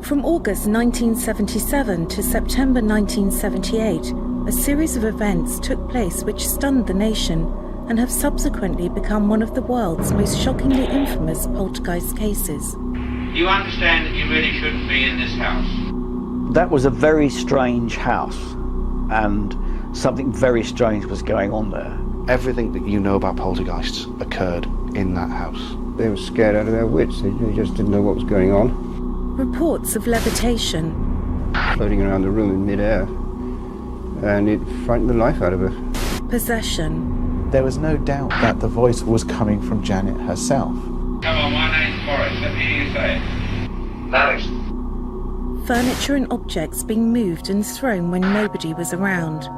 From August 1977 to September 1978, a series of events took place which stunned the nation and have subsequently become one of the world's most shockingly infamous poltergeist cases. You understand that you really shouldn't be in this house? That was a very strange house, and something very strange was going on there. Everything that you know about poltergeists occurred in that house. They were scared out of their wits. They just didn't know what was going on. Reports of levitation. Floating around the room in midair, and it frightened the life out of her. Possession. There was no doubt that the voice was coming from Janet herself. Come on, my name's Morris. Let me hear you say it. Alex. Furniture and objects being moved and thrown when nobody was around.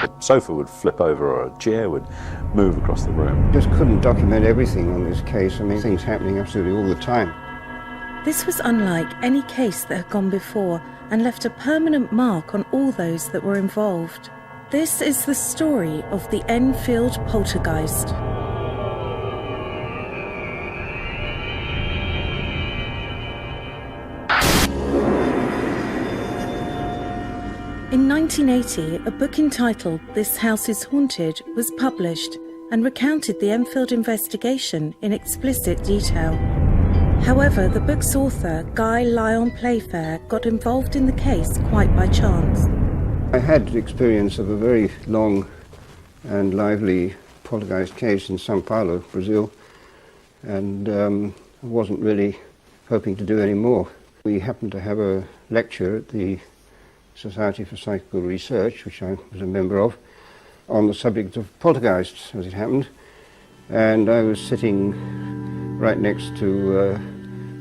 The sofa would flip over or a chair would move across the room. Just couldn't document everything on this case. I mean, things happening absolutely all the time. This was unlike any case that had gone before and left a permanent mark on all those that were involved. This is the story of the Enfield poltergeist. In 1980, a book entitled This House is Haunted was published and recounted the Enfield investigation in explicit detail. However, the book's author, Guy Lyon Playfair, got involved in the case quite by chance. I had experience of a very long and lively poltergeist case in São Paulo, Brazil, and I wasn't really hoping to do any more. We happened to have a lecture at the Society for Psychical Research, which I was a member of, on the subject of poltergeists, as it happened, and I was sitting right next to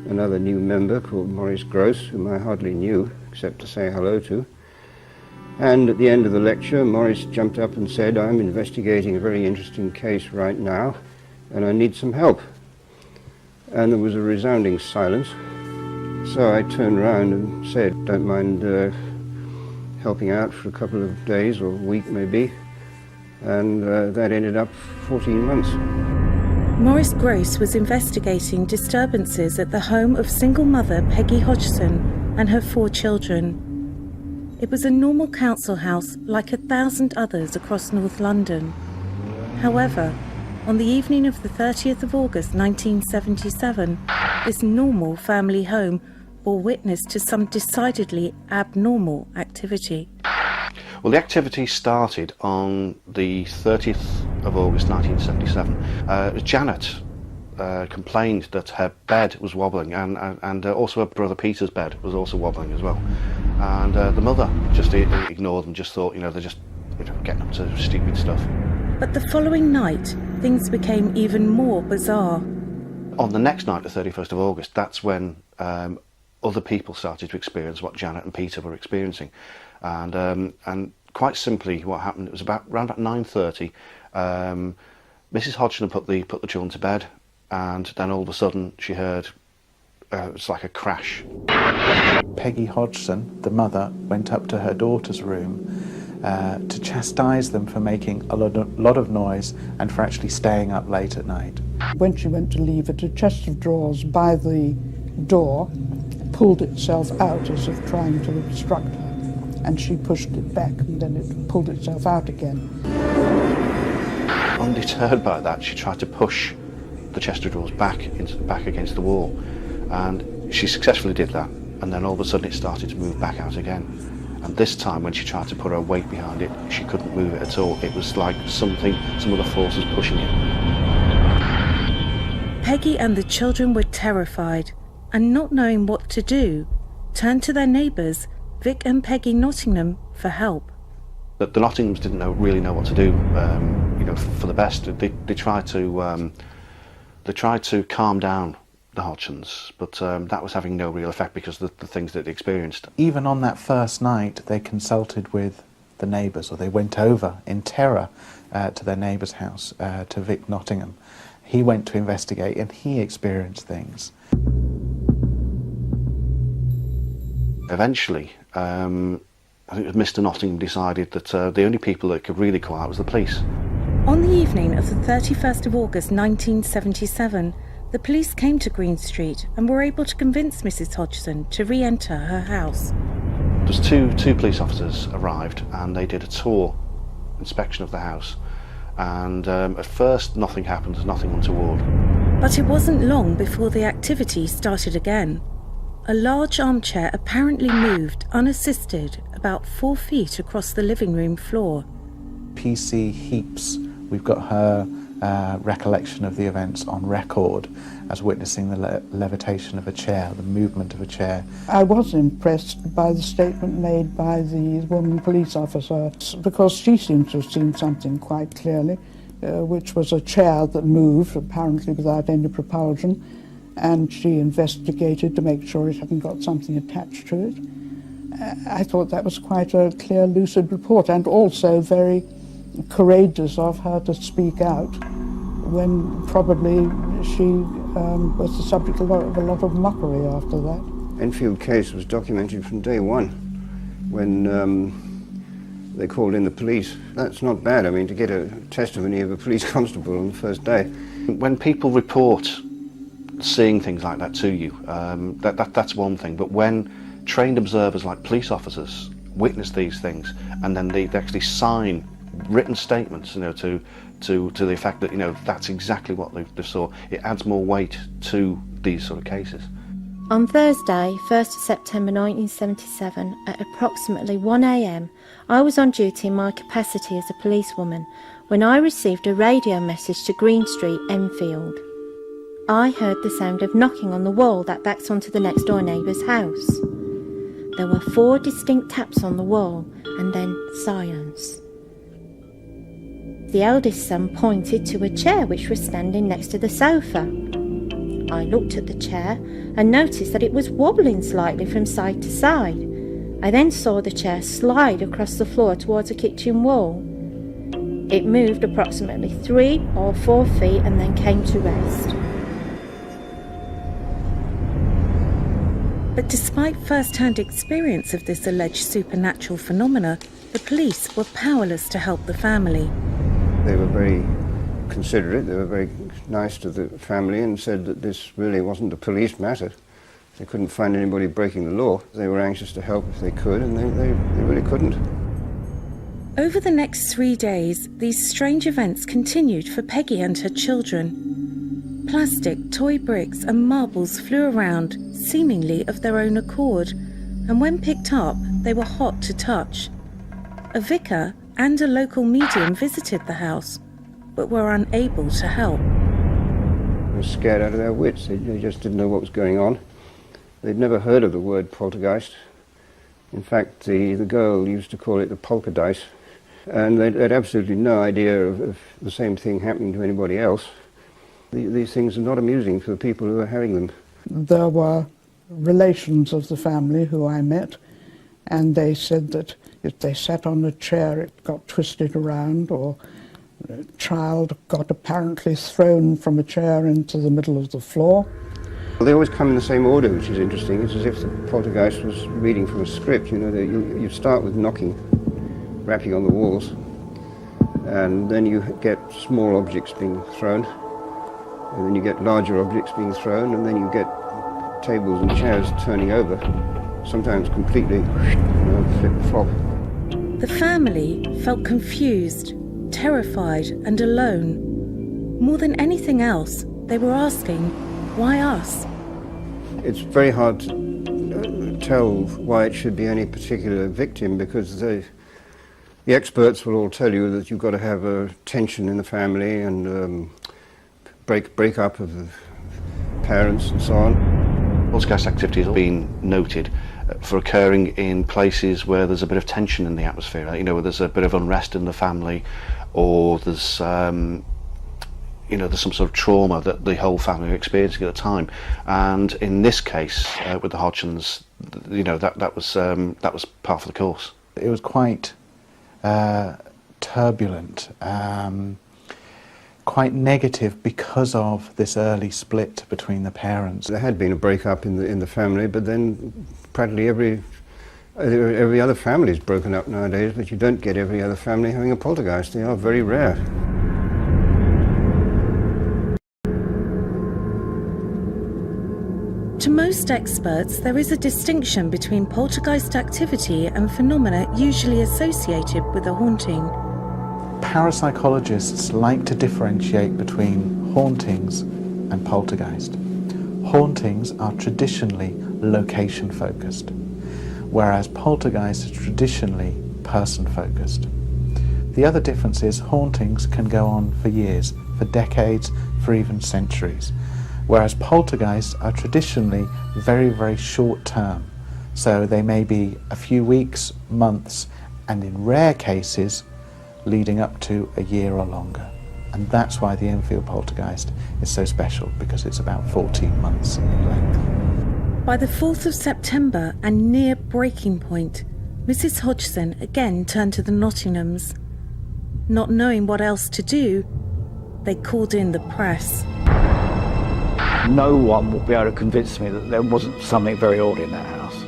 another new member called Maurice Gross, whom I hardly knew except to say hello to. And at the end of the lecture, Maurice jumped up and said, "I'm investigating a very interesting case right now, and I need some help." And there was a resounding silence. So I turned around and said, "Don't mind helping out for a couple of days or a week maybe." And that ended up 14 months. Maurice Gross was investigating disturbances at the home of single mother Peggy Hodgson and her 4 children. It was a normal council house like 1,000 others across North London. However, on the evening of the 30th of August 1977, this normal family home bore witness to some decidedly abnormal activity. Well, the activity started on the 30th of August 1977. Janet complained that her bed was wobbling, and also her brother Peter's bed was also wobbling as well. And the mother just ignored them, just thought, they're just getting up to stupid stuff. But the following night, things became even more bizarre. On the next night, the 31st of August, that's when other people started to experience what Janet and Peter were experiencing. And quite simply what happened, it was around about 9:30, Mrs. Hodgson put the children to bed, and then all of a sudden she heard it's like a crash. Peggy Hodgson, the mother, went up to her daughter's room to chastise them for making a lot of noise and for actually staying up late at night. When she went to leave it, a chest of drawers by the door pulled itself out as if trying to obstruct her, and she pushed it back and then it pulled itself out again. Undeterred by that, she tried to push the chest of drawers back against the wall, and she successfully did that, and then all of a sudden it started to move back out again. And this time when she tried to put her weight behind it, she couldn't move it at all. It was like some other force was pushing it. Peggy and the children were terrified, and not knowing what to do, turned to their neighbours, Vic and Peggy Nottingham, for help. The Nottinghams didn't really know what to do, for the best. They tried to calm down the Hodgsons, but that was having no real effect because of the things that they experienced. Even on that first night, they consulted with the neighbours, or they went over in terror to their neighbour's house, to Vic Nottingham. He went to investigate and he experienced things. Eventually, I think it was Mr. Nottingham decided that the only people that could really come out was the police. On the evening of the 31st of August 1977, The police came to Green Street and were able to convince Mrs. Hodgson to re-enter her house. Just two police officers arrived and they did a tour inspection of the house. And at first nothing happened, there's nothing untoward. But it wasn't long before the activity started again. A large armchair apparently moved unassisted about 4 feet across the living room floor. PC Heaps, we've got her recollection of the events on record as witnessing the levitation of a chair, the movement of a chair. I was impressed by the statement made by the woman police officer, because she seemed to have seen something quite clearly, which was a chair that moved, apparently without any propulsion, and she investigated to make sure it hadn't got something attached to it. I thought that was quite a clear, lucid report, and also very courageous of her to speak out when probably she was the subject of a lot of mockery after that. Enfield case was documented from day one when they called in the police. That's not bad, I mean, to get a testimony of a police constable on the first day. When people report seeing things like that to you, that's one thing, but when trained observers like police officers witness these things and then they actually sign written statements, to the effect that, that's exactly what they saw, it adds more weight to these sort of cases. On Thursday, 1st of September 1977, at approximately 1 a.m, I was on duty in my capacity as a policewoman when I received a radio message to Green Street, Enfield. I heard the sound of knocking on the wall that backs onto the next door neighbour's house. There were 4 distinct taps on the wall and then silence. The eldest son pointed to a chair which was standing next to the sofa. I looked at the chair and noticed that it was wobbling slightly from side to side. I then saw the chair slide across the floor towards a kitchen wall. It moved approximately 3 or 4 feet and then came to rest. But despite first-hand experience of this alleged supernatural phenomena, the police were powerless to help the family. They were very considerate, they were very nice to the family and said that this really wasn't a police matter. They couldn't find anybody breaking the law. They were anxious to help if they could, and they really couldn't. Over the next 3 days, these strange events continued for Peggy and her children. Plastic, toy bricks and marbles flew around, seemingly of their own accord, and when picked up, they were hot to touch. A vicar and a local medium visited the house, but were unable to help. They were scared out of their wits. They just didn't know what was going on. They'd never heard of the word poltergeist. In fact, the girl used to call it the polka dice, and they had absolutely no idea of the same thing happening to anybody else. These things are not amusing for the people who are having them. There were relations of the family who I met, and they said that if they sat on a chair it got twisted around, or a child got apparently thrown from a chair into the middle of the floor. Well, they always come in the same order, which is interesting. It's as if the poltergeist was reading from a script. You start with knocking, rapping on the walls, and then you get small objects being thrown, and then you get larger objects being thrown, and then you get tables and chairs turning over, sometimes completely flip-flop. The family felt confused, terrified and alone. More than anything else, they were asking, why us? It's very hard to tell why it should be any particular victim, because the experts will all tell you that you've got to have a tension in the family and break up of the parents and so on. Poltergeist activity has been noted for occurring in places where there's a bit of tension in the atmosphere, where there's a bit of unrest in the family, or there's there's some sort of trauma that the whole family are experiencing at the time. And in this case, with the Hodgsons, that was part of the course. It was quite turbulent, quite negative because of this early split between the parents. There had been a break-up in the family, but then practically every other family is broken up nowadays, but you don't get every other family having a poltergeist. They are very rare. To most experts, there is a distinction between poltergeist activity and phenomena usually associated with a haunting. Parapsychologists like to differentiate between hauntings and poltergeist. Hauntings are traditionally location-focused, whereas poltergeist is traditionally person-focused. The other difference is hauntings can go on for years, for decades, for even centuries, whereas poltergeists are traditionally very, very short-term. So they may be a few weeks, months, and in rare cases, leading up to a year or longer. And that's why the Enfield poltergeist is so special, because it's about 14 months in length. By the 4th of September and near breaking point, Mrs. Hodgson again turned to the Nottinghams. Not knowing what else to do, they called in the press. No one will be able to convince me that there wasn't something very odd in that house.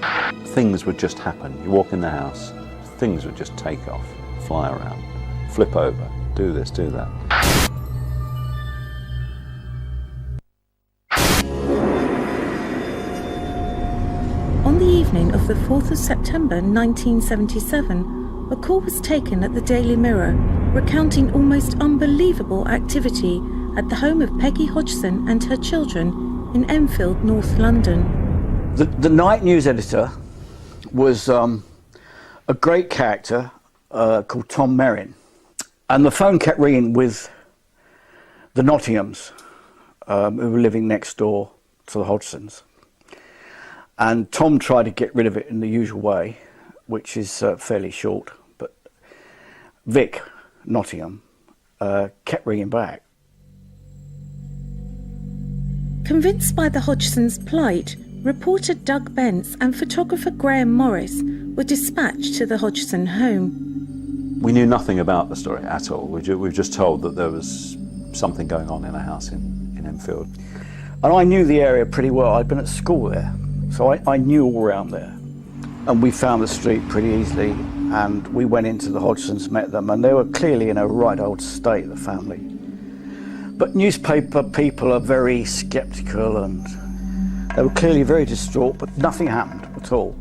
Things would just happen. You walk in the house, things would just take off, fly around, flip over, do this, do that. On the evening of the 4th of September 1977, a call was taken at the Daily Mirror recounting almost unbelievable activity at the home of Peggy Hodgson and her children in Enfield, North London. The night news editor was a great character called Tom Merrin. And the phone kept ringing with the Nottinghams, who were living next door to the Hodgsons. And Tom tried to get rid of it in the usual way, which is fairly short, but Vic Nottingham kept ringing back. Convinced by the Hodgsons' plight, reporter Doug Bence and photographer Graham Morris were dispatched to the Hodgson home. We knew nothing about the story at all. We were just told that there was something going on in a house in Enfield. And I knew the area pretty well. I'd been at school there, so I knew all around there. And we found the street pretty easily, and we went into the Hodgsons, met them, and they were clearly in a right old state, the family. But newspaper people are very sceptical, and they were clearly very distraught, but nothing happened at all.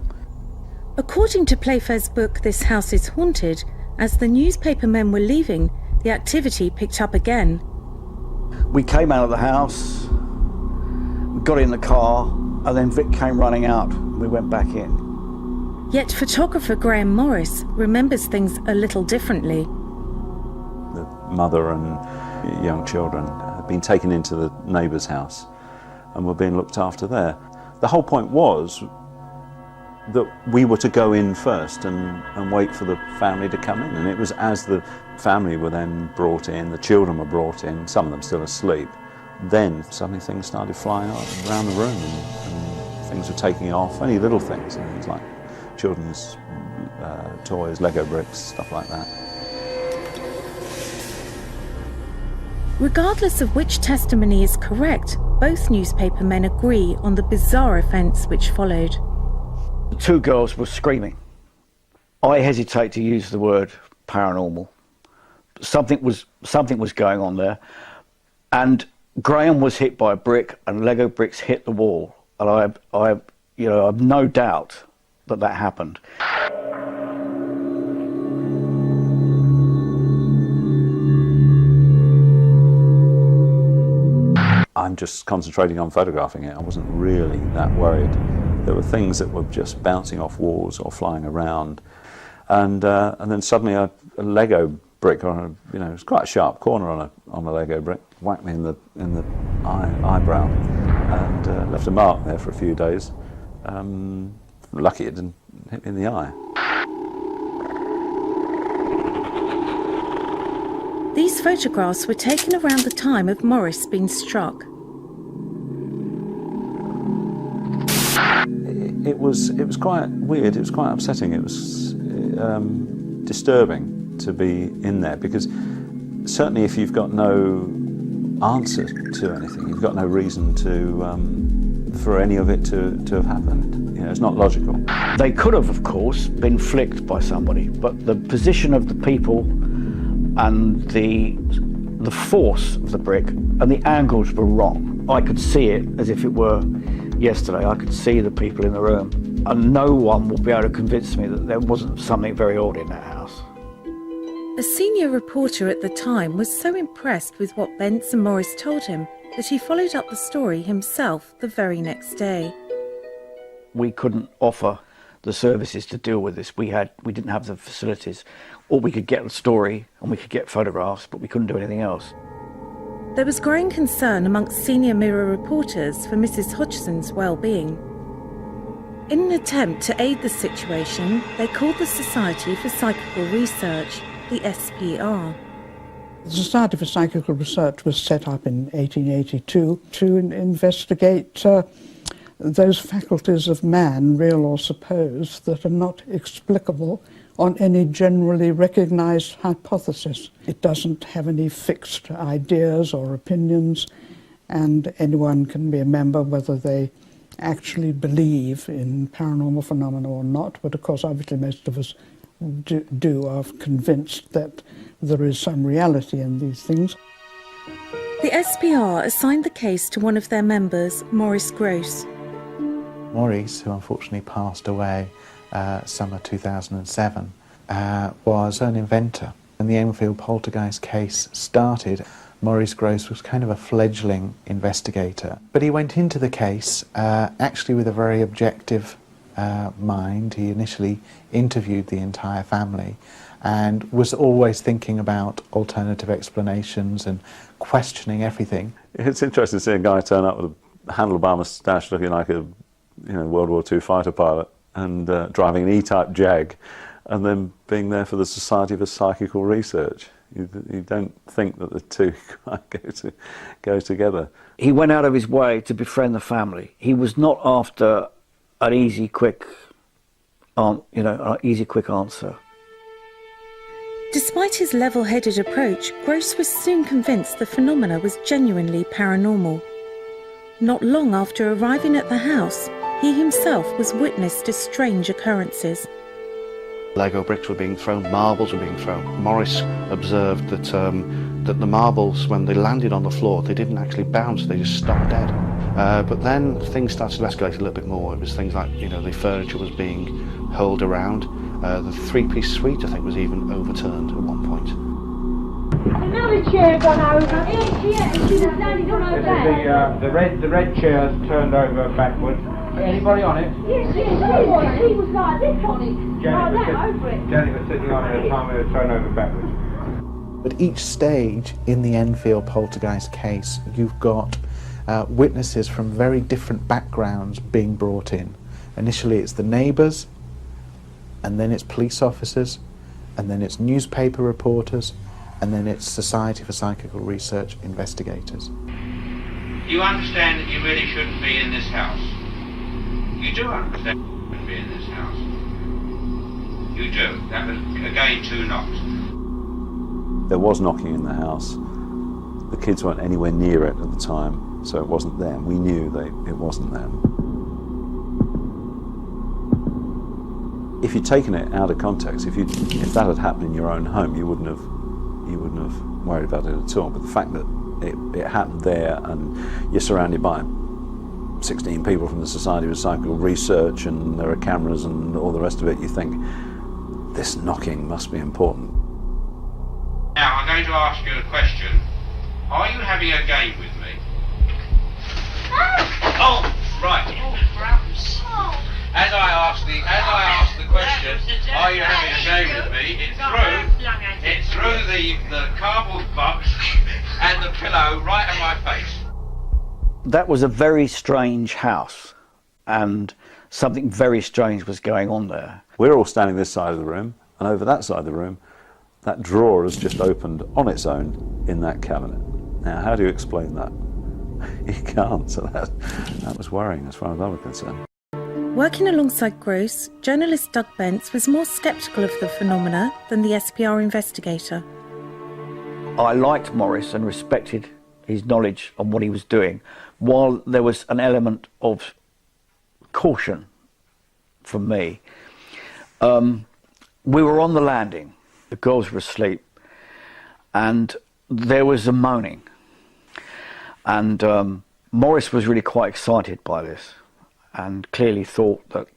According to Playfair's book This House is Haunted, as the newspaper men were leaving, the activity picked up again. We came out of the house, we got in the car, and then Vic came running out, and we went back in. Yet photographer Graham Morris remembers things a little differently. The mother and young children had been taken into the neighbour's house and were being looked after there. The whole point was that we were to go in first and wait for the family to come in. And it was as the family were then brought in, the children were brought in, some of them still asleep, then suddenly things started flying around the room and things were taking off, only little things like children's toys, Lego bricks, stuff like that. Regardless of which testimony is correct, both newspaper men agree on the bizarre events which followed. The two girls were screaming. I hesitate to use the word paranormal. Something was going on there, and Graham was hit by a brick, and Lego bricks hit the wall, and I have no doubt that happened. I'm just concentrating on photographing it. I wasn't really that worried. There were things that were just bouncing off walls or flying around, and then suddenly a Lego brick, or it was quite a sharp corner on a Lego brick, whacked me in the eyebrow, and left a mark there for a few days. Lucky it didn't hit me in the eye. These photographs were taken around the time of Morris being struck. It was quite weird. It was quite upsetting. It was disturbing to be in there, because certainly if you've got no answer to anything, you've got no reason for any of it to have happened. It's not logical. They could have, of course, been flicked by somebody, but the position of the people and the force of the brick and the angles were wrong. I could see it as if it were, yesterday, I could see the people in the room, and no one will be able to convince me that there wasn't something very odd in that house. A senior reporter at the time was so impressed with what Bence and Morris told him that he followed up the story himself the very next day. We couldn't offer the services to deal with this. We didn't have the facilities. Or we could get the story and we could get photographs, but we couldn't do anything else. There was growing concern amongst senior Mirror reporters for Mrs. Hodgson's well-being. In an attempt to aid the situation, they called the Society for Psychical Research, the SPR. The Society for Psychical Research was set up in 1882 to investigate those faculties of man, real or supposed, that are not explicable on any generally recognised hypothesis. It doesn't have any fixed ideas or opinions, and anyone can be a member whether they actually believe in paranormal phenomena or not, but of course obviously most of us are convinced that there is some reality in these things. The SPR assigned the case to one of their members, Maurice Gross. Maurice, who unfortunately passed away summer 2007, was an inventor. When the Enfield poltergeist case started, Maurice Gross was kind of a fledgling investigator. But he went into the case actually with a very objective mind. He initially interviewed the entire family and was always thinking about alternative explanations and questioning everything. It's interesting to see a guy turn up with a handlebar moustache looking like a World War II fighter pilot and driving an E-type Jag and then being there for the Society for Psychical Research. You don't think that the two go together. He went out of his way to befriend the family. He was not after an easy, quick answer. Despite his level-headed approach, Gross was soon convinced the phenomena was genuinely paranormal. Not long after arriving at the house, he himself was witness to strange occurrences. Lego bricks were being thrown, marbles were being thrown. Morris observed that that the marbles, when they landed on the floor, they didn't actually bounce, they just stopped dead. But then things started to escalate a little bit more. It was things like, the furniture was being hurled around. The three-piece suite, I think, was even overturned at one point. Another chair gone over. Yeah, it should have landed on over there. The red chair's turned over backwards. Anybody on it? Yes, he was like this on it. Janet was sitting on it at the time it was turned over backwards. But each stage in the Enfield poltergeist case, you've got witnesses from very different backgrounds being brought in. Initially it's the neighbours, and then it's police officers, and then it's newspaper reporters, and then it's Society for Psychical Research investigators. You understand that you really shouldn't be in this house. You do understand you shouldn't be in this house. You do. That was, again, two knocks. There was knocking in the house. The kids weren't anywhere near it at the time, so it wasn't them. We knew it wasn't them. If you'd taken it out of context, if that had happened in your own home, you wouldn't have worried about it at all. But the fact that it happened there, and you're surrounded by 16 people from the Society for Psychical Research, and there are cameras and all the rest of it, you think, this knocking must be important. Now, I'm going to ask you a question. Are you having a game with me? Oh, right. As I asked the question, are you having a game with me? It's through the cardboard box and the pillow right at my face. That was a very strange house, and something very strange was going on there. We're all standing this side of the room, and over that side of the room, that drawer has just opened on its own in that cabinet. Now, how do you explain that? You can't, so that was worrying as far as I was concerned. Working alongside Gross, journalist Doug Bence was more sceptical of the phenomena than the SPR investigator. I liked Morris and respected his knowledge on what he was doing, while there was an element of caution from me. We were on the landing, the girls were asleep, and there was a moaning. And Morris was really quite excited by this. and clearly thought that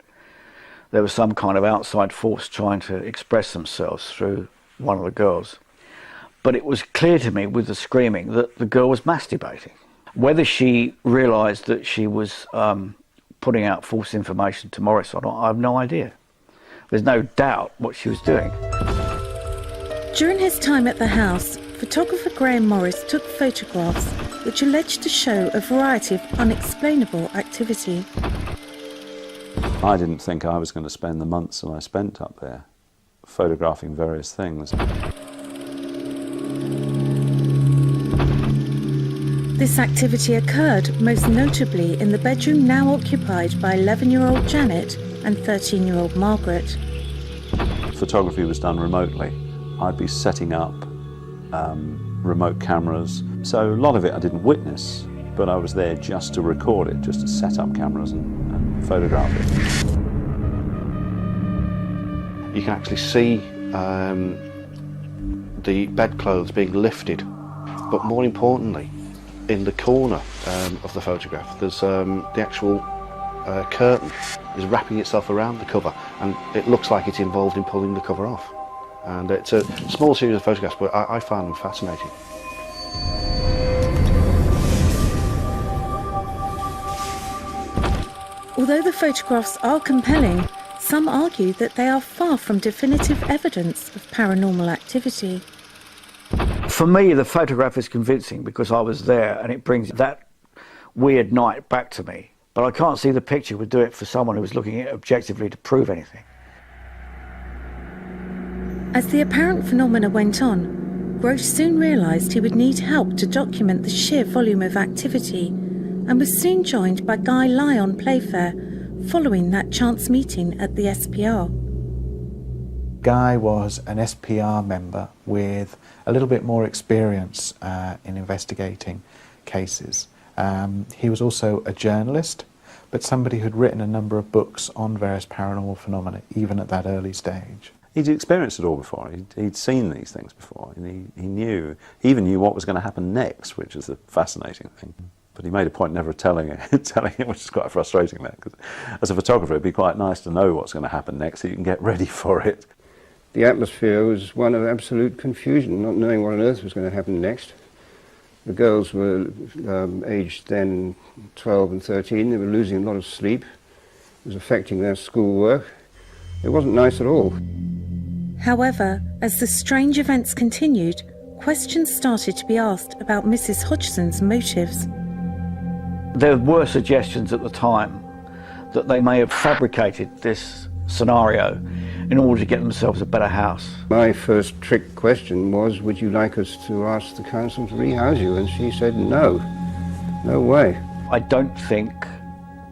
there was some kind of outside force trying to express themselves through one of the girls. But it was clear to me with the screaming that the girl was masturbating. Whether she realised that she was putting out false information to Morris or not, I have no idea. There's no doubt what she was doing. During his time at the house, photographer Graham Morris took photographs which alleged to show a variety of unexplainable activity. I didn't think I was going to spend the months that I spent up there photographing various things. This activity occurred most notably in the bedroom now occupied by 11-year-old Janet and 13-year-old Margaret. Photography was done remotely. I'd be setting up remote cameras, so a lot of it I didn't witness, but I was there just to record it, just to set up cameras and photograph it. You can actually see the bedclothes being lifted, but more importantly, in the corner of the photograph, there's the actual curtain is wrapping itself around the cover, and it looks like it's involved in pulling the cover off. And it's a small series of photographs, but I find them fascinating. Although the photographs are compelling, some argue that they are far from definitive evidence of paranormal activity. For me, the photograph is convincing because I was there and it brings that weird night back to me. But I can't see the picture would do it for someone who was looking at it objectively to prove anything. As the apparent phenomena went on, Gross soon realised he would need help to document the sheer volume of activity, and was soon joined by Guy Lyon Playfair following that chance meeting at the SPR. Guy was an SPR member with a little bit more experience in investigating cases. He was also a journalist, but somebody who'd written a number of books on various paranormal phenomena, even at that early stage. He'd experienced it all before. He'd seen these things before. And he even knew what was going to happen next, which is the fascinating thing. But he made a point never telling it, which is quite frustrating. Because as a photographer, it'd be quite nice to know what's going to happen next, so you can get ready for it. The atmosphere was one of absolute confusion, not knowing what on earth was going to happen next. The girls were aged then 12 and 13. They were losing a lot of sleep. It was affecting their schoolwork. It wasn't nice at all. However, as the strange events continued, questions started to be asked about Mrs. Hodgson's motives. There were suggestions at the time that they may have fabricated this scenario in order to get themselves a better house. My first trick question was, would you like us to ask the council to rehouse you? And she said, no, no way. I don't think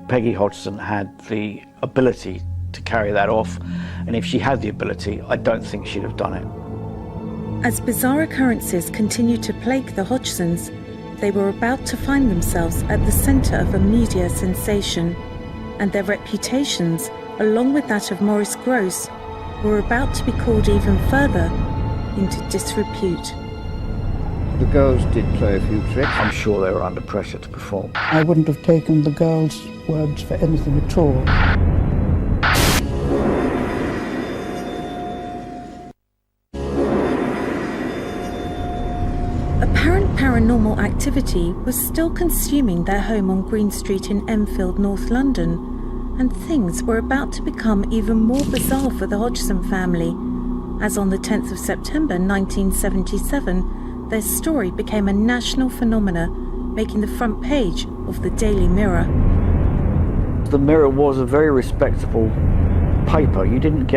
Peggy Hodgson had the ability to carry that off, and if she had the ability, I don't think she'd have done it. As bizarre occurrences continued to plague the Hodgsons, they were about to find themselves at the centre of a media sensation, and their reputations, along with that of Maurice Gross, were about to be called even further into disrepute. The girls did play a few tricks. I'm sure they were under pressure to perform. I wouldn't have taken the girls' words for anything at all. Apparent paranormal activity was still consuming their home on Green Street in Enfield, North London, and things were about to become even more bizarre for the Hodgson family, as on the 10th of September 1977, their story became a national phenomenon, making the front page of the Daily Mirror. The Mirror was a very respectable paper. You didn't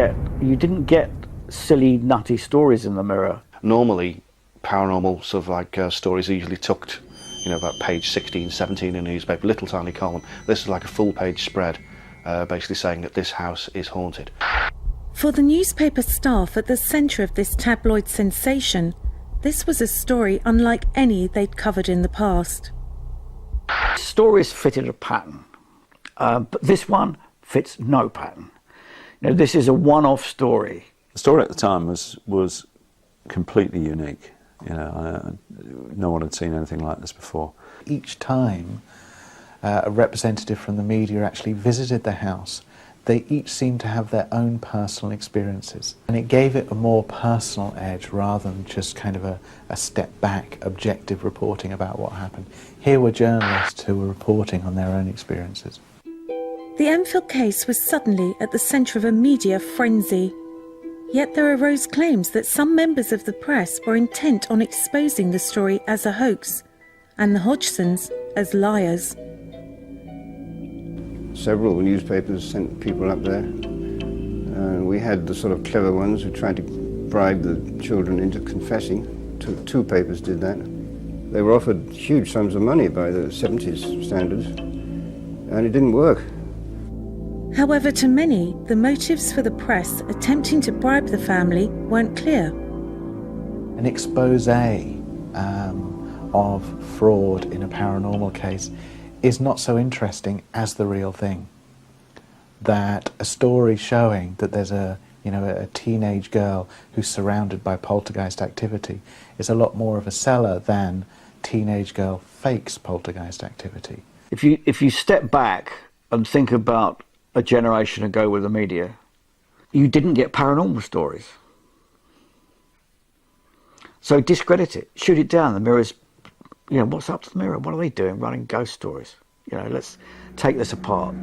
get silly, nutty stories in the Mirror. Normally, paranormal sort of like stories are usually tucked, about page 16, 17 in a newspaper, little tiny column. This is like a full page spread, basically saying that this house is haunted. For the newspaper staff at the centre of this tabloid sensation, this was a story unlike any they'd covered in the past. Stories fitted a pattern, but this one fits no pattern. This is a one-off story. The story at the time was completely unique. No one had seen anything like this before. Each time a representative from the media actually visited the house, they each seemed to have their own personal experiences. And it gave it a more personal edge rather than just kind of a step back, objective reporting about what happened. Here were journalists who were reporting on their own experiences. The Enfield case was suddenly at the centre of a media frenzy. Yet there arose claims that some members of the press were intent on exposing the story as a hoax, and the Hodgsons as liars. Several newspapers sent people up there. We had the sort of clever ones who tried to bribe the children into confessing. Two papers did that. They were offered huge sums of money by the 70s standards, and it didn't work. However, to many, the motives for the press attempting to bribe the family weren't clear. An expose of fraud in a paranormal case is not so interesting as the real thing. That a story showing that there's a teenage girl who's surrounded by poltergeist activity is a lot more of a seller than teenage girl fakes poltergeist activity. If you step back and think about a generation ago with the media, you didn't get paranormal stories. So discredit it, shoot it down. The Mirror's, what's up to the Mirror? What are they doing? Running ghost stories. Let's take this apart.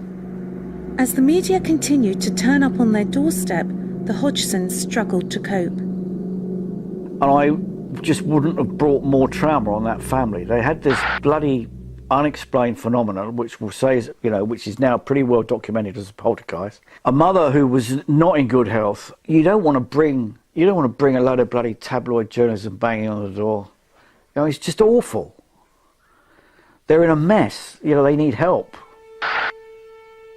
As the media continued to turn up on their doorstep, the Hodgsons struggled to cope. And I just wouldn't have brought more trauma on that family. They had this bloody unexplained phenomenon, which we'll say is, which is now pretty well documented as a poltergeist. A mother who was not in good health. You don't want to bring a load of bloody tabloid journalism banging on the door. It's just awful. They're in a mess. They need help.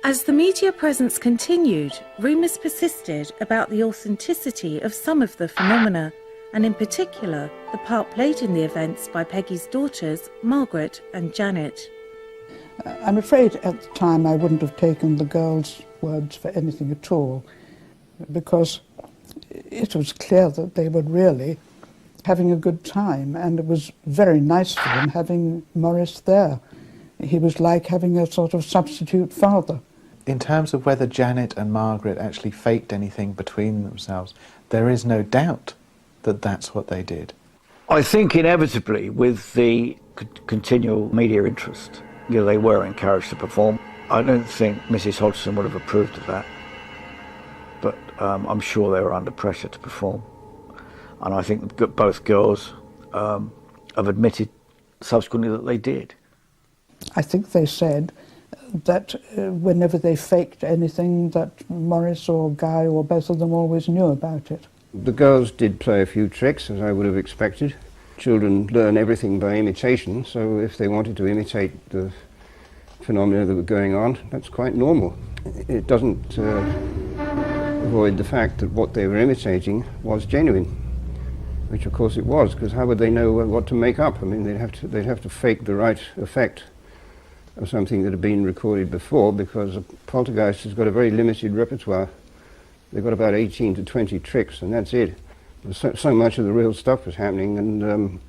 As the media presence continued, rumours persisted about the authenticity of some of the phenomena, and in particular, the part played in the events by Peggy's daughters, Margaret and Janet. I'm afraid at the time I wouldn't have taken the girls' words for anything at all, because it was clear that they were really having a good time, and it was very nice for them having Maurice there. He was like having a sort of substitute father. In terms of whether Janet and Margaret actually faked anything between themselves, there is no doubt that that's what they did. I think inevitably, with the continual media interest, they were encouraged to perform. I don't think Mrs. Hodgson would have approved of that, but I'm sure they were under pressure to perform. And I think both girls have admitted subsequently that they did. I think they said that whenever they faked anything, that Maurice or Guy or both of them always knew about it. The girls did play a few tricks, as I would have expected. Children learn everything by imitation, so if they wanted to imitate the phenomena that were going on, that's quite normal. It doesn't avoid the fact that what they were imitating was genuine, which of course it was, because how would they know what to make up? I mean, they'd have to fake the right effect of something that had been recorded before, because a poltergeist has got a very limited repertoire. They've got about 18 to 20 tricks, and that's it. So much of the real stuff was happening, and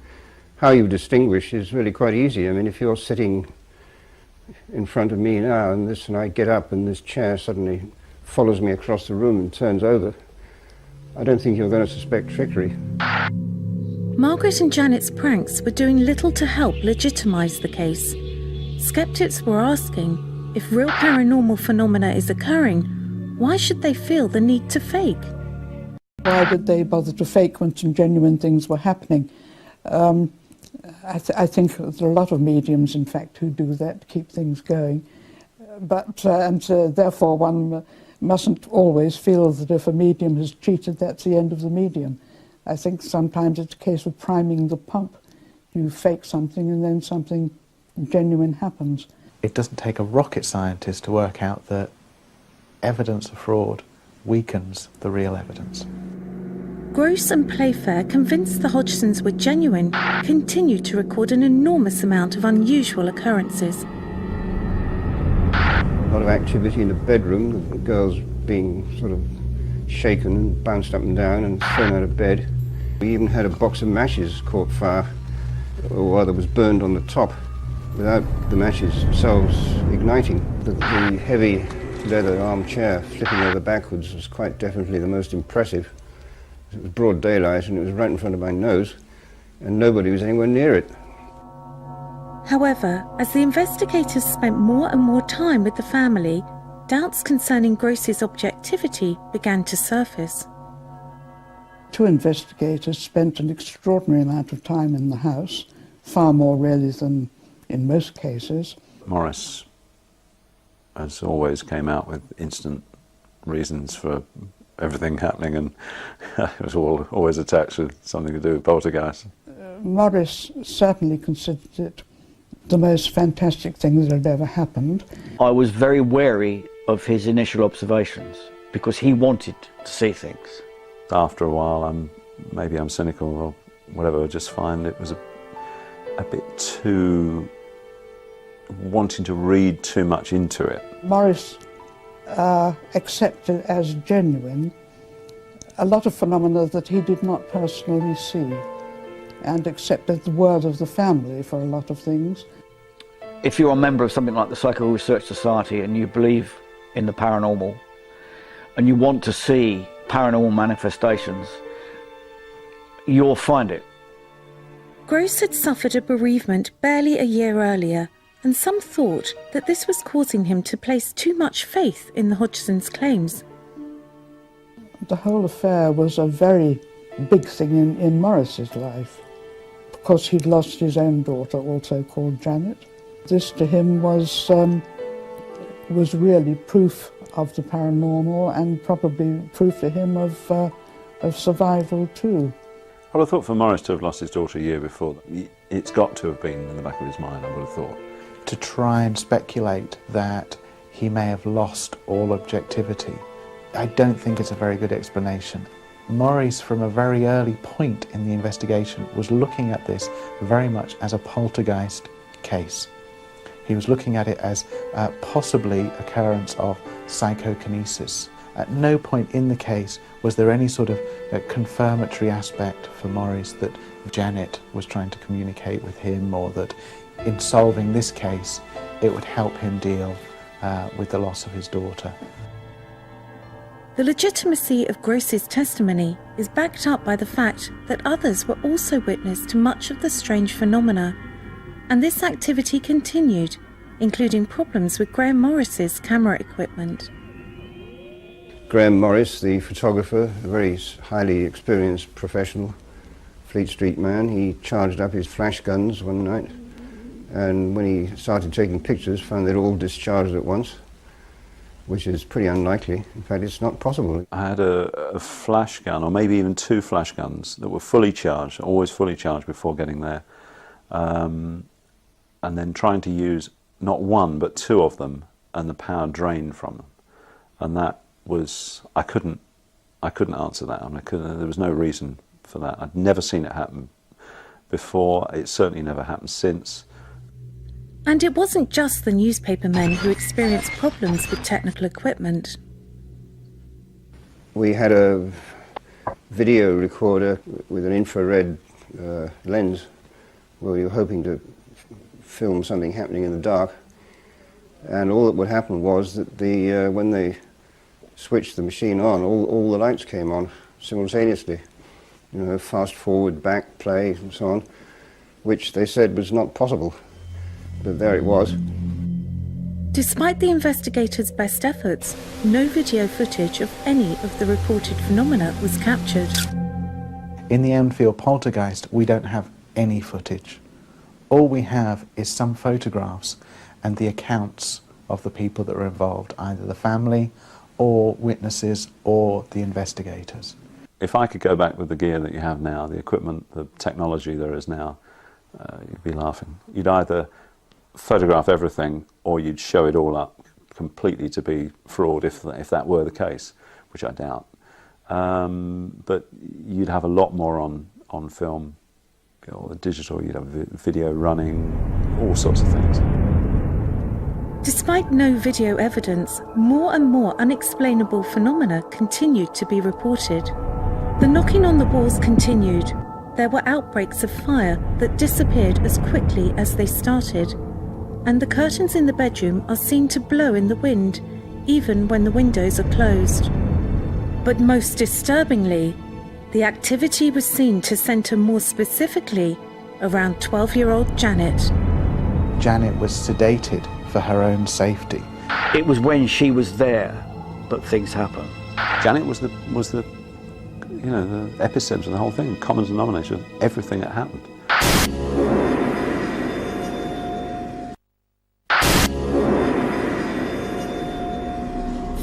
how you distinguish is really quite easy. I mean, if you're sitting in front of me now, and I get up, and this chair suddenly follows me across the room and turns over, I don't think you're going to suspect trickery. Margaret and Janet's pranks were doing little to help legitimise the case. Skeptics were asking, if real paranormal phenomena is occurring, why should they feel the need to fake? Why did they bother to fake when some genuine things were happening? I think there are a lot of mediums, in fact, who do that, to keep things going. But therefore one mustn't always feel that if a medium has cheated, that's the end of the medium. I think sometimes it's a case of priming the pump. You fake something and then something genuine happens. It doesn't take a rocket scientist to work out that evidence of fraud weakens the real evidence. Gross and Playfair, convinced the Hodgsons were genuine, continued to record an enormous amount of unusual occurrences. A lot of activity in the bedroom, the girls being sort of shaken and bounced up and down and thrown out of bed. We even had a box of matches caught fire, or rather was burned on the top. without the matches themselves igniting. The heavy leather armchair flipping over backwards was quite definitely the most impressive. It was broad daylight and it was right in front of my nose, and nobody was anywhere near it. However, as the investigators spent more and more time with the family, doubts concerning Gross's objectivity began to surface. 2 investigators spent an extraordinary amount of time in the house, far more really than in most cases. Morris, as always, came out with instant reasons for everything happening, and it was always attached with something to do with poltergeist. Morris certainly considered it the most fantastic thing that had ever happened. I was very wary of his initial observations because he wanted to see things. After a while, maybe I'm cynical or whatever, I just find it was a bit too wanting to read too much into it. Morris accepted as genuine a lot of phenomena that he did not personally see, and accepted the word of the family for a lot of things. If you're a member of something like the Psycho Research Society and you believe in the paranormal and you want to see paranormal manifestations, you'll find it. Gross had suffered a bereavement barely a year earlier, and some thought that this was causing him to place too much faith in the Hodgsons' claims. The whole affair was a very big thing in Morris's life, because he'd lost his own daughter, also called Janet. This to him was really proof of the paranormal, and probably proof to him of survival too. Well, I thought for Morris to have lost his daughter a year before, it's got to have been in the back of his mind, I would have thought. To try and speculate that he may have lost all objectivity, I don't think it's a very good explanation. Morris, from a very early point in the investigation, was looking at this very much as a poltergeist case. He was looking at it as possibly occurrence of psychokinesis. At no point in the case was there any sort of confirmatory aspect for Morris that Janet was trying to communicate with him, or that in solving this case it would help him deal with the loss of his daughter. The legitimacy of Gross's testimony is backed up by the fact that others were also witness to much of the strange phenomena, and this activity continued, including problems with Graham Morris's camera equipment. Graham Morris, the photographer, a very highly experienced professional Fleet Street man, he charged up his flash guns one night, and when he started taking pictures, found they'd all discharged at once, which is pretty unlikely. In fact, it's not possible. I had a flash gun, or maybe even 2 flash guns that were fully charged, always fully charged before getting there, and then trying to use not 1 but 2 of them, and the power drained from them, and that was, I couldn't answer that. I mean, there was no reason for that. I'd never seen it happen before. It's certainly never happened since. And it wasn't just the newspaper men who experienced problems with technical equipment. We had a video recorder with an infrared lens where we were hoping to film something happening in the dark, and all that would happen was that when they switched the machine on, all the lights came on simultaneously. You know, fast forward, back, play, and so on, which they said was not possible. But there it was. Despite the investigators' best efforts, no video footage of any of the reported phenomena was captured. In the Enfield poltergeist, we don't have any footage. All we have is some photographs and the accounts of the people that were involved, either the family or witnesses or the investigators. If I could go back with the gear that you have now, the equipment, the technology there is now, you'd be laughing. You'd either photograph everything or you'd show it all up completely to be fraud if that were the case, which I doubt. But you'd have a lot more on film, or digital. You'd have video running, all sorts of things. Despite no video evidence, more and more unexplainable phenomena continued to be reported. The knocking on the walls continued. There were outbreaks of fire that disappeared as quickly as they started. and the curtains in the bedroom are seen to blow in the wind, even when the windows are closed. But most disturbingly, the activity was seen to centre more specifically around 12-year-old Janet. Janet was sedated for her own safety. It was when she was there that things happened. Janet was the epicenter of the whole thing, common denominator of everything that happened.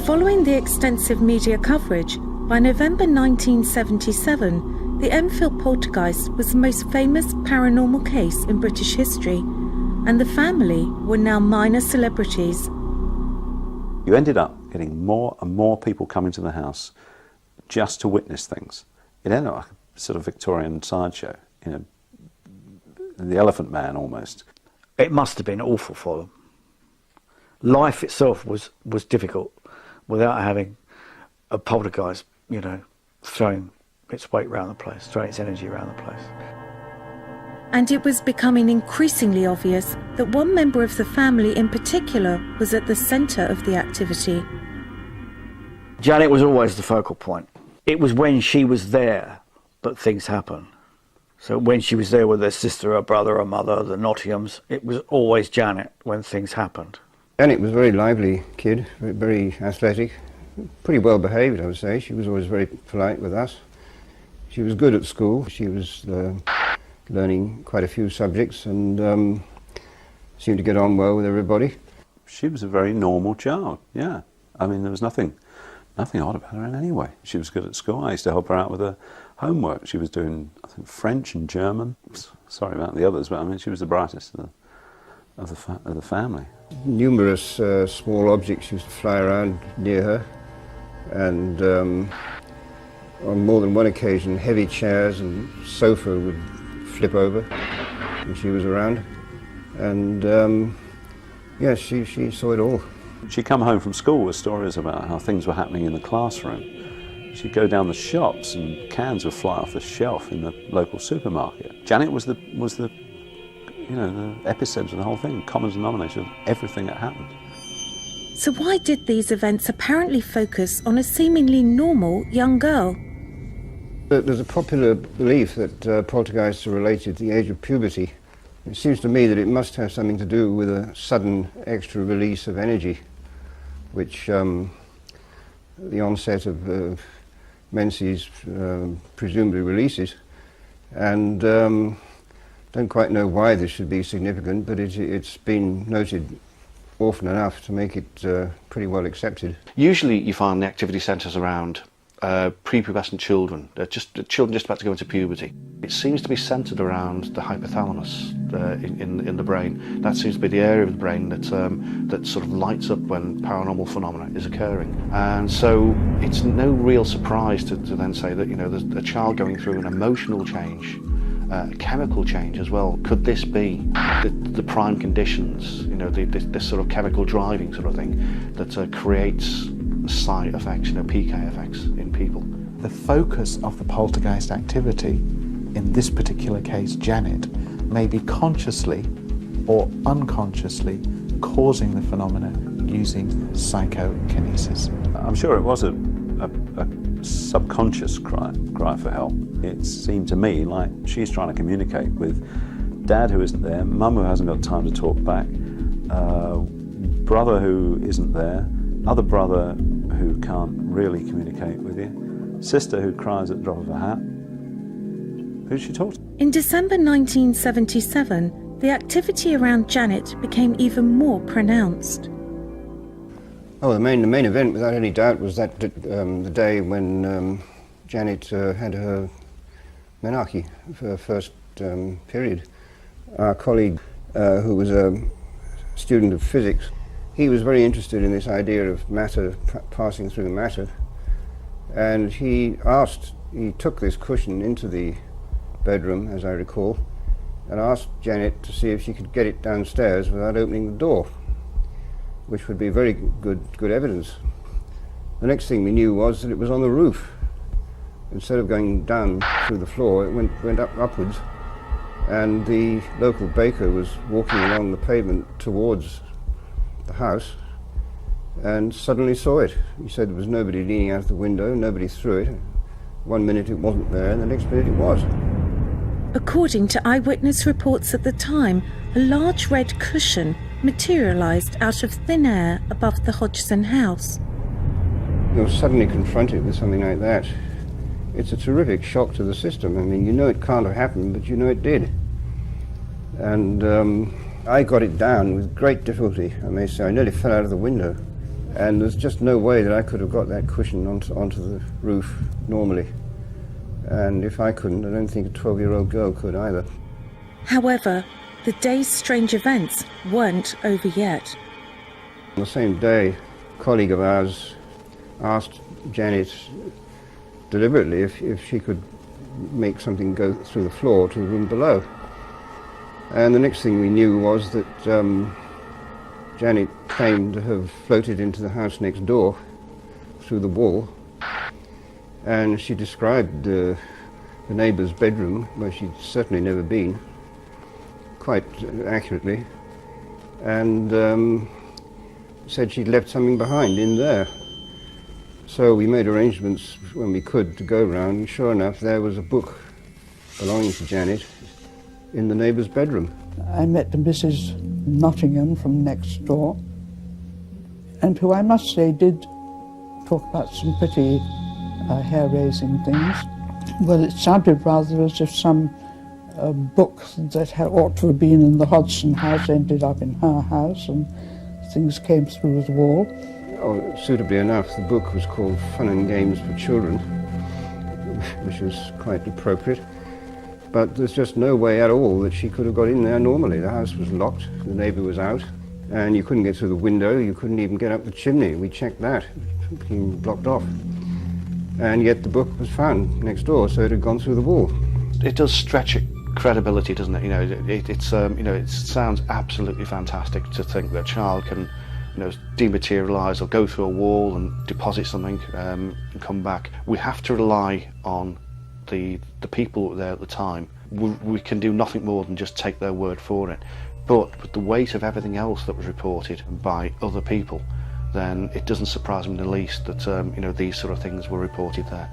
Following the extensive media coverage, by November 1977, the Enfield poltergeist was the most famous paranormal case in British history, and the family were now minor celebrities. You ended up getting more and more people coming to the house just to witness things. It ended up like a sort of Victorian sideshow, the Elephant Man almost. It must have been awful for them. Life itself was difficult without having a poltergeist, throwing its weight around the place, throwing its energy around the place. And it was becoming increasingly obvious that one member of the family in particular was at the centre of the activity. Janet was always the focal point. It was when she was there that things happened. So when she was there with her sister, her brother, her mother, the Nottinghams, it was always Janet when things happened. Janet was a very lively kid, very athletic, pretty well behaved, I would say. She was always very polite with us. She was good at school. She was learning quite a few subjects and seemed to get on well with everybody. She was a very normal child, yeah. I mean, there was nothing odd about her in any way. She was good at school. I used to help her out with her homework. She was doing, I think, French and German. Sorry about the others, but I mean, she was the brightest of the family. Numerous small objects used to fly around near her, and on more than one occasion, heavy chairs and sofa would flip over when she was around. And yes, she saw it all. She'd come home from school with stories about how things were happening in the classroom. She'd go down the shops and cans would fly off the shelf in the local supermarket. Janet was the epicenter of the whole thing, common denominator of everything that happened. So why did these events apparently focus on a seemingly normal young girl? There's a popular belief that poltergeists are related to the age of puberty. It seems to me that it must have something to do with a sudden extra release of energy, which the onset of menses presumably releases. And don't quite know why this should be significant, but it's been noted often enough to make it pretty well accepted. Usually you find the activity centres around prepubescent children, children just about to go into puberty. It seems to be centred around the hypothalamus in the brain. That seems to be the area of the brain that sort of lights up when paranormal phenomena is occurring. And so it's no real surprise to then say that there's a child going through an emotional change, a chemical change as well. Could this be the prime conditions, this sort of chemical driving sort of thing that creates side effects, PK effects in people? The focus of the poltergeist activity, in this particular case Janet, may be consciously or unconsciously causing the phenomena using psychokinesis. I'm sure it was a subconscious cry for help. It seemed to me like she's trying to communicate with Dad who isn't there, Mum who hasn't got time to talk back, brother who isn't there, other brother who can't really communicate with you, sister who cries at the drop of a hat. Who'd she talk to? In December 1977, the activity around Janet became even more pronounced. Oh, the main event, without any doubt, was that the day when Janet had her menarche for her first period. Our colleague, who was a student of physics, he was very interested in this idea of matter passing through matter, and he took this cushion into the bedroom, as I recall, and asked Janet to see if she could get it downstairs without opening the door, which would be very good evidence. The next thing we knew was that it was on the roof. Instead of going down through the floor, it went upwards, and the local baker was walking along the pavement towards the house and suddenly saw it. He said there was nobody leaning out of the window, nobody threw it. 1 minute it wasn't there, and the next minute it was. According to eyewitness reports at the time, a large red cushion materialised out of thin air above the Hodgson house. You're suddenly confronted with something like that. It's a terrific shock to the system. I mean, you know it can't have happened, but you know it did. And I got it down with great difficulty, I may say. I nearly fell out of the window. And there's just no way that I could have got that cushion onto the roof normally. And if I couldn't, I don't think a 12-year-old girl could either. However, the day's strange events weren't over yet. On the same day, a colleague of ours asked Janet deliberately if she could make something go through the floor to the room below. And the next thing we knew was that Janet claimed to have floated into the house next door through the wall, and she described the neighbour's bedroom, where she'd certainly never been, quite accurately, and said she'd left something behind in there. So we made arrangements when we could to go round, and sure enough there was a book belonging to Janet in the neighbour's bedroom. I met Mrs. Nottingham from next door, and who I must say did talk about some pretty hair-raising things. Well, it sounded rather as if some book that ought to have been in the Hodgson house ended up in her house, and things came through the wall. Oh, suitably enough, the book was called Fun and Games for Children, which was quite appropriate. But there's just no way at all that she could have got in there normally. The house was locked, the neighbour was out, and you couldn't get through the window, you couldn't even get up the chimney. We checked that, it became blocked off. And yet the book was found next door, so it had gone through the wall. It does stretch credibility, doesn't it? You know, it sounds absolutely fantastic to think that a child can, dematerialise or go through a wall and deposit something and come back. We have to rely on the people who were there at the time. We can do nothing more than just take their word for it. But with the weight of everything else that was reported by other people, then it doesn't surprise me in the least that these sort of things were reported there.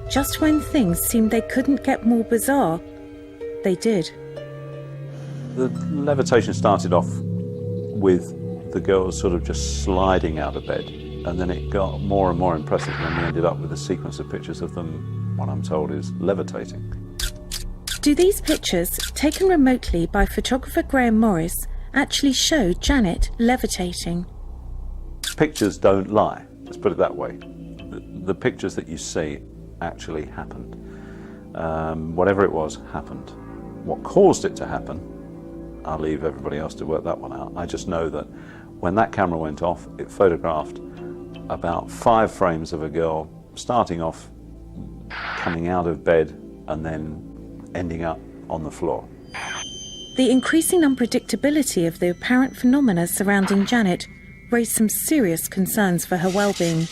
Just when things seemed they couldn't get more bizarre, they did. The levitation started off with the girls sort of just sliding out of bed, and then it got more and more impressive when we ended up with a sequence of pictures of them, what I'm told is levitating. Do these pictures, taken remotely by photographer Graham Morris, actually show Janet levitating? Pictures don't lie, let's put it that way. The pictures that you see actually happened. Whatever it was, happened. What caused it to happen, I'll leave everybody else to work that one out. I just know that when that camera went off, it photographed about 5 frames of a girl starting off, coming out of bed, and then ending up on the floor. The increasing unpredictability of the apparent phenomena surrounding Janet raised some serious concerns for her well-being.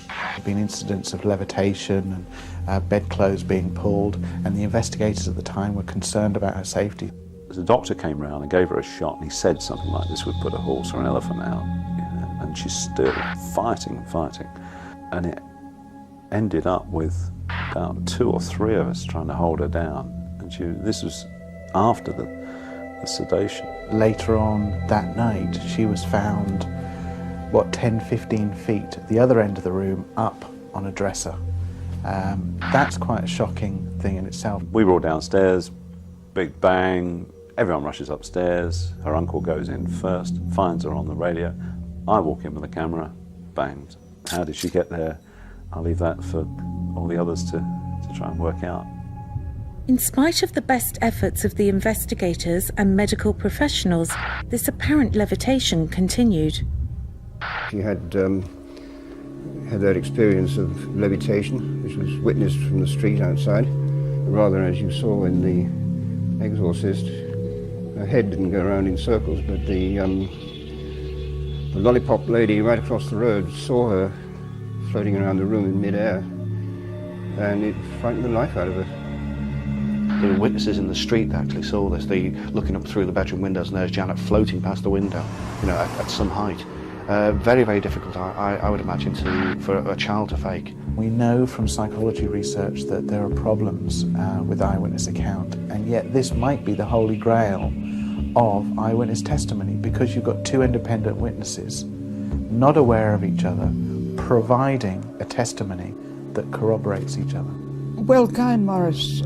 There have been incidents of levitation and bedclothes being pulled, and the investigators at the time were concerned about her safety. The doctor came round and gave her a shot, and he said something like this would put a horse or an elephant out, and she's still fighting, and it ended up with about 2 or 3 of us trying to hold her down, and this was after the sedation. Later on that night, she was found 10-15 feet at the other end of the room, up on a dresser. That's quite a shocking thing in itself. We were all downstairs, big bang, everyone rushes upstairs, her uncle goes in first, finds her on the radio. I walk in with the camera, bang. How did she get there? I'll leave that for all the others to try and work out. In spite of the best efforts of the investigators and medical professionals, this apparent levitation continued. She had that experience of levitation, which was witnessed from the street outside. Rather, as you saw in The Exorcist, her head didn't go around in circles, but the lollipop lady right across the road saw her floating around the room in mid-air, and it frightened the life out of her. There were witnesses in the street that actually saw this. They looking up through the bedroom windows, and there's Janet floating past the window, you know, at some height. Very, very difficult, I would imagine, for a child to fake. We know from psychology research that there are problems with eyewitness account, and yet this might be the holy grail of eyewitness testimony, because you've got two independent witnesses, not aware of each other, providing a testimony that corroborates each other. Well, Guy and Morris,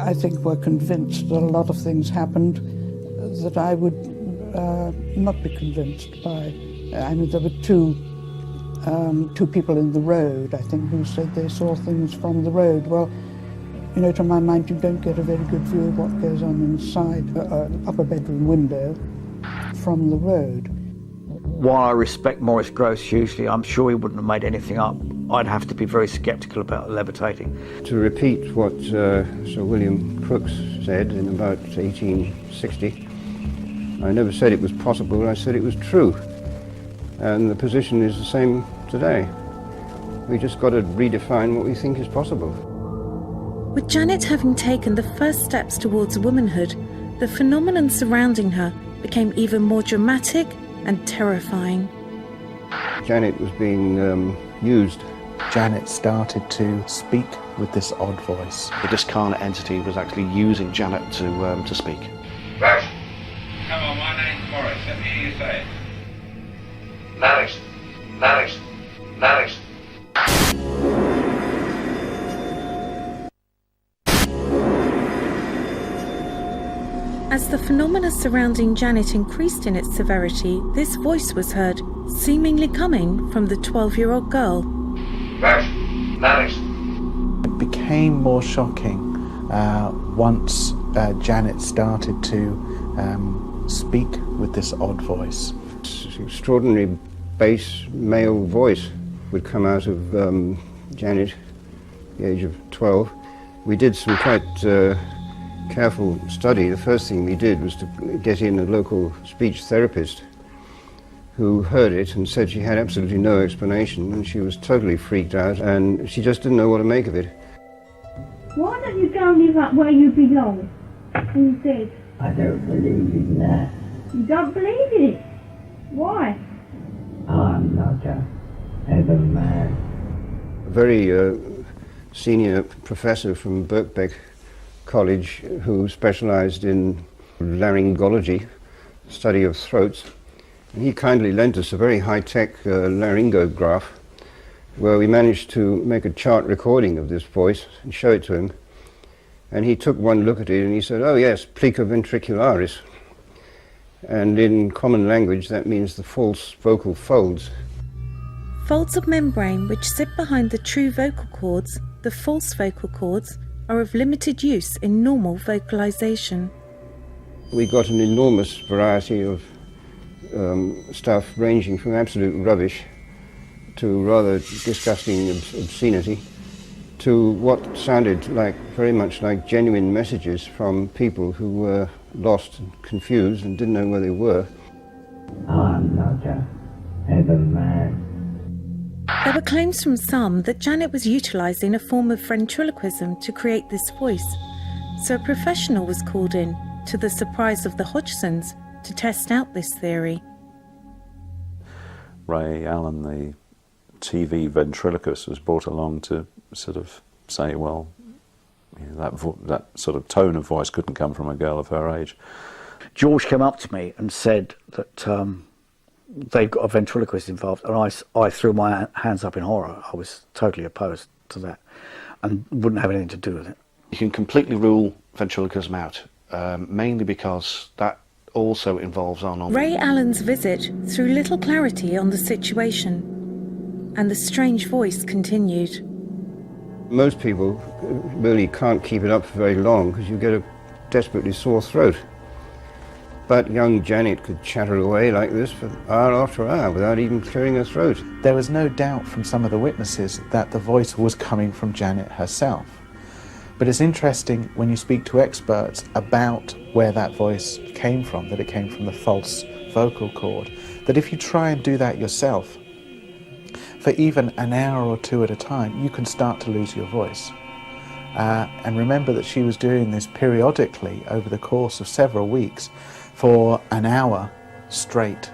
I think, were convinced that a lot of things happened that I would not be convinced by. I mean, there were two people in the road, I think, who said they saw things from the road. Well, you know, to my mind, you don't get a very good view of what goes on inside an upper bedroom window from the road. While I respect Maurice Grosse hugely, I'm sure he wouldn't have made anything up. I'd have to be very sceptical about levitating. To repeat what Sir William Crookes said in about 1860, I never said it was possible, I said it was true. And the position is the same today. We just got to redefine what we think is possible. With Janet having taken the first steps towards womanhood, the phenomenon surrounding her became even more dramatic and terrifying. Janet was being used. Janet started to speak with this odd voice. The discarnate entity was actually using Janet to speak. Right. Come on, my name's Morris. Let me hear you say it. Maddox. Maddox. Maddox. As the phenomena surrounding Janet increased in its severity, this voice was heard, seemingly coming from the 12-year-old girl. Maddox. Maddox. It became more shocking once Janet started to speak with this odd voice. This extraordinary bass male voice would come out of Janet at the age of 12. We did some quite careful study. The first thing we did was to get in a local speech therapist who heard it and said she had absolutely no explanation, and she was totally freaked out and she just didn't know what to make of it. Why don't you go and live up where you belong instead? I don't believe in that. You don't believe in it? Why? I'm not a heaven man. A very senior professor from Birkbeck College who specialized in laryngology, study of throats. And he kindly lent us a very high-tech laryngograph where we managed to make a chart recording of this voice and show it to him. And he took one look at it and he said, "Oh yes, plica ventricularis." And in common language that means the false vocal folds. Folds of membrane which sit behind the true vocal cords, the false vocal cords, are of limited use in normal vocalization. We got an enormous variety of stuff ranging from absolute rubbish to rather disgusting obscenity to what sounded like very much like genuine messages from people who were lost and confused and didn't know where they were. I'm not a heaven man. There were claims from some that Janet was utilising a form of ventriloquism to create this voice, so a professional was called in, to the surprise of the Hodgsons, to test out this theory. Ray Allen, the TV ventriloquist, was brought along to sort of say, well, you know, that sort of tone of voice couldn't come from a girl of her age. George came up to me and said that they've got a ventriloquist involved, and I threw my hands up in horror. I was totally opposed to that and wouldn't have anything to do with it. You can completely rule ventriloquism out, mainly because that also involves our knowledge. Ray Allen's visit threw little clarity on the situation, and the strange voice continued. Most people really can't keep it up for very long because you get a desperately sore throat. But young Janet could chatter away like this for hour after hour without even clearing her throat. There was no doubt from some of the witnesses that the voice was coming from Janet herself. But it's interesting when you speak to experts about where that voice came from, that it came from the false vocal cord, that if you try and do that yourself, for even an hour or two at a time, you can start to lose your voice. And remember that she was doing this periodically over the course of several weeks for an hour straight.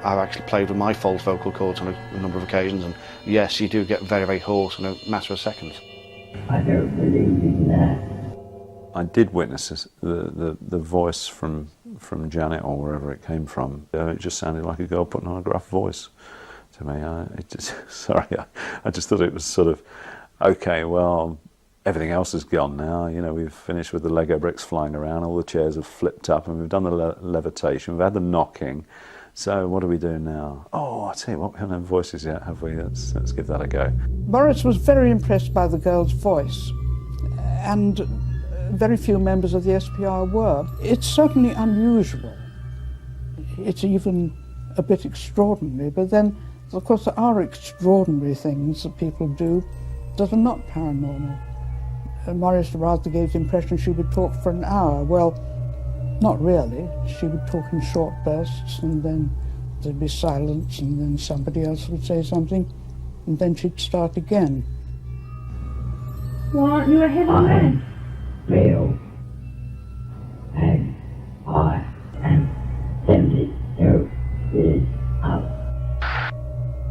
I've actually played with my false vocal cords on a number of occasions, and yes, you do get very, very hoarse in a matter of seconds. I don't believe in that. I did witness the voice from Janet, or wherever it came from. It just sounded like a girl putting on a gruff voice to me. I just thought it was sort of, okay, well, everything else is gone now. You know, we've finished with the Lego bricks flying around, all the chairs have flipped up, and we've done the levitation, we've had the knocking. So what do we do now? Oh, I tell you what, we haven't had voices yet, have we? Let's give that a go. Morris was very impressed by the girl's voice, and very few members of the SPR were. It's certainly unusual. It's even a bit extraordinary, but then, of course, there are extraordinary things that people do that are not paranormal. Morris rather gave the impression she would talk for an hour. Well, not really. She would talk in short bursts, and then there'd be silence, and then somebody else would say something, and then she'd start again. Well, aren't you a heavy man? Bill, and I am 72 years old.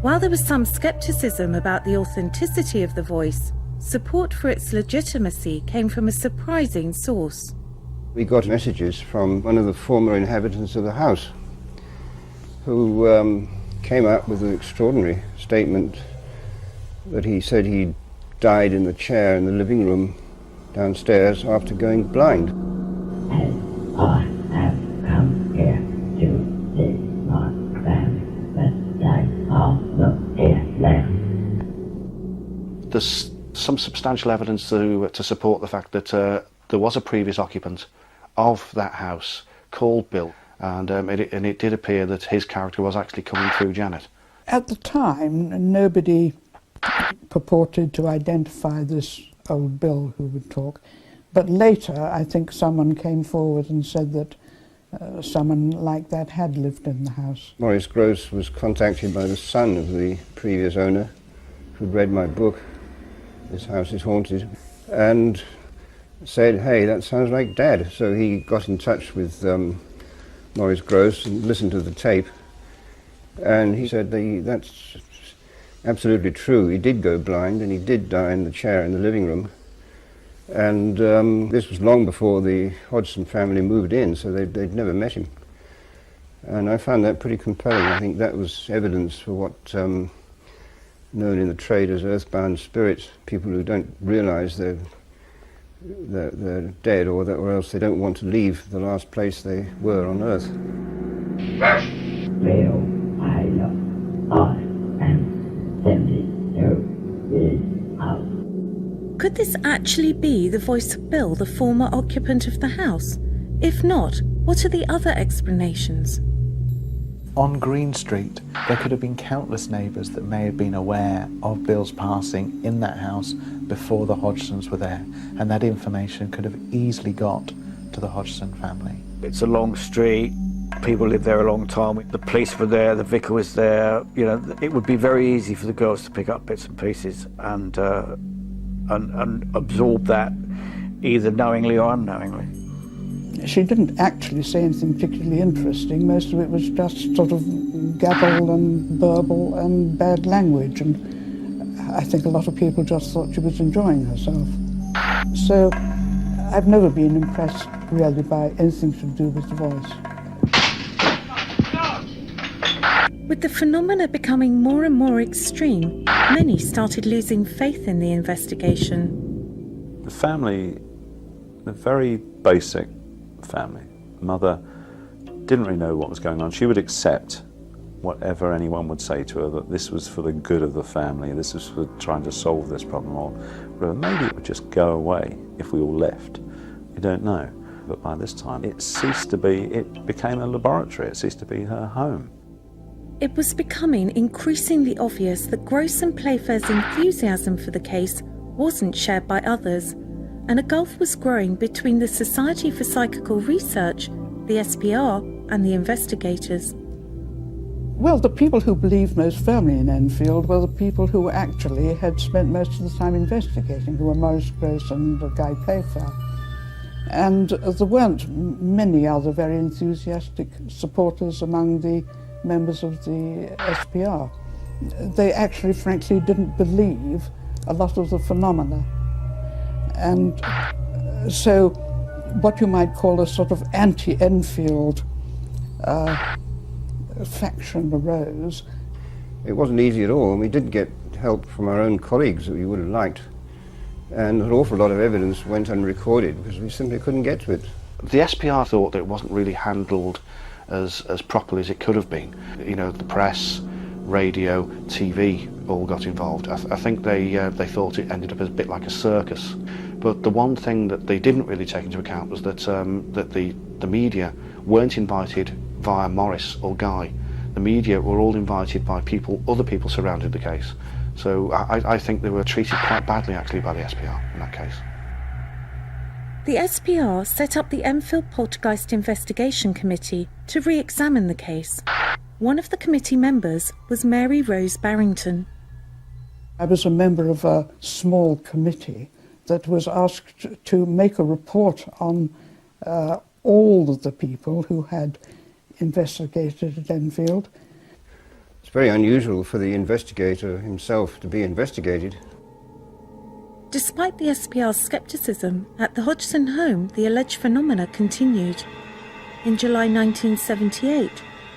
While there was some scepticism about the authenticity of the voice, support for its legitimacy came from a surprising source. We got messages from one of the former inhabitants of the house who came up with an extraordinary statement that he said he died in the chair in the living room downstairs after going blind. And I have come here to see my family, but they are not here now. There's some substantial evidence to support the fact that there was a previous occupant of that house called Bill, and it did appear that his character was actually coming through Janet. At the time, nobody purported to identify this old Bill who would talk, but later I think someone came forward and said that someone like that had lived in the house. Maurice Gross was contacted by the son of the previous owner who'd read my book, This House is Haunted, and said, hey, that sounds like Dad. So he got in touch with Maurice Gross and listened to the tape, and he said that's absolutely true. He did go blind, and he did die in the chair in the living room. And this was long before the Hodgson family moved in, so they'd never met him. And I found that pretty compelling. I think that was evidence for what known in the trade as earthbound spirits, people who don't realise they're dead, or else they don't want to leave the last place they were on Earth. Bill, I am 72 years old. Could this actually be the voice of Bill, the former occupant of the house? If not, what are the other explanations? On Green Street, there could have been countless neighbours that may have been aware of Bill's passing in that house before the Hodgsons were there, and that information could have easily got to the Hodgson family. It's a long street, people lived there a long time, the police were there, the vicar was there, you know, it would be very easy for the girls to pick up bits and pieces and absorb that, either knowingly or unknowingly. She didn't actually say anything particularly interesting. Most of it was just sort of gabble and burble and bad language, and I think a lot of people just thought she was enjoying herself. So I've never been impressed really by anything to do with the voice. With the phenomena becoming more and more extreme, many started losing faith in the investigation. The family, a very basic family. Mother didn't really know what was going on. She would accept whatever anyone would say to her, that this was for the good of the family, this was for trying to solve this problem, or maybe it would just go away if we all left. We don't know. But by this time it became a laboratory, it ceased to be her home. It was becoming increasingly obvious that Gross and Playfair's enthusiasm for the case wasn't shared by others, and a gulf was growing between the Society for Psychical Research, the SPR, and the investigators. Well, the people who believed most firmly in Enfield were the people who actually had spent most of the time investigating, who were Maurice Grosse and Guy Playfair. And there weren't many other very enthusiastic supporters among the members of the SPR. They actually, frankly, didn't believe a lot of the phenomena. And so what you might call a sort of anti-Enfield faction arose. It wasn't easy at all, and we did get help from our own colleagues that we would have liked. And an awful lot of evidence went unrecorded because we simply couldn't get to it. The SPR thought that it wasn't really handled as properly as it could have been. You know, the press, radio, TV all got involved. I think they thought it ended up as a bit like a circus. But the one thing that they didn't really take into account was that that the media weren't invited via Maurice or Guy. The media were all invited by other people surrounding the case. So I think they were treated quite badly actually by the SPR in that case. The SPR set up the Enfield Poltergeist Investigation Committee to re-examine the case. One of the committee members was Mary Rose Barrington. I was a member of a small committee that was asked to make a report on all of the people who had investigated at Enfield. It's very unusual for the investigator himself to be investigated. Despite the SPR's scepticism, at the Hodgson home the alleged phenomena continued. In July 1978,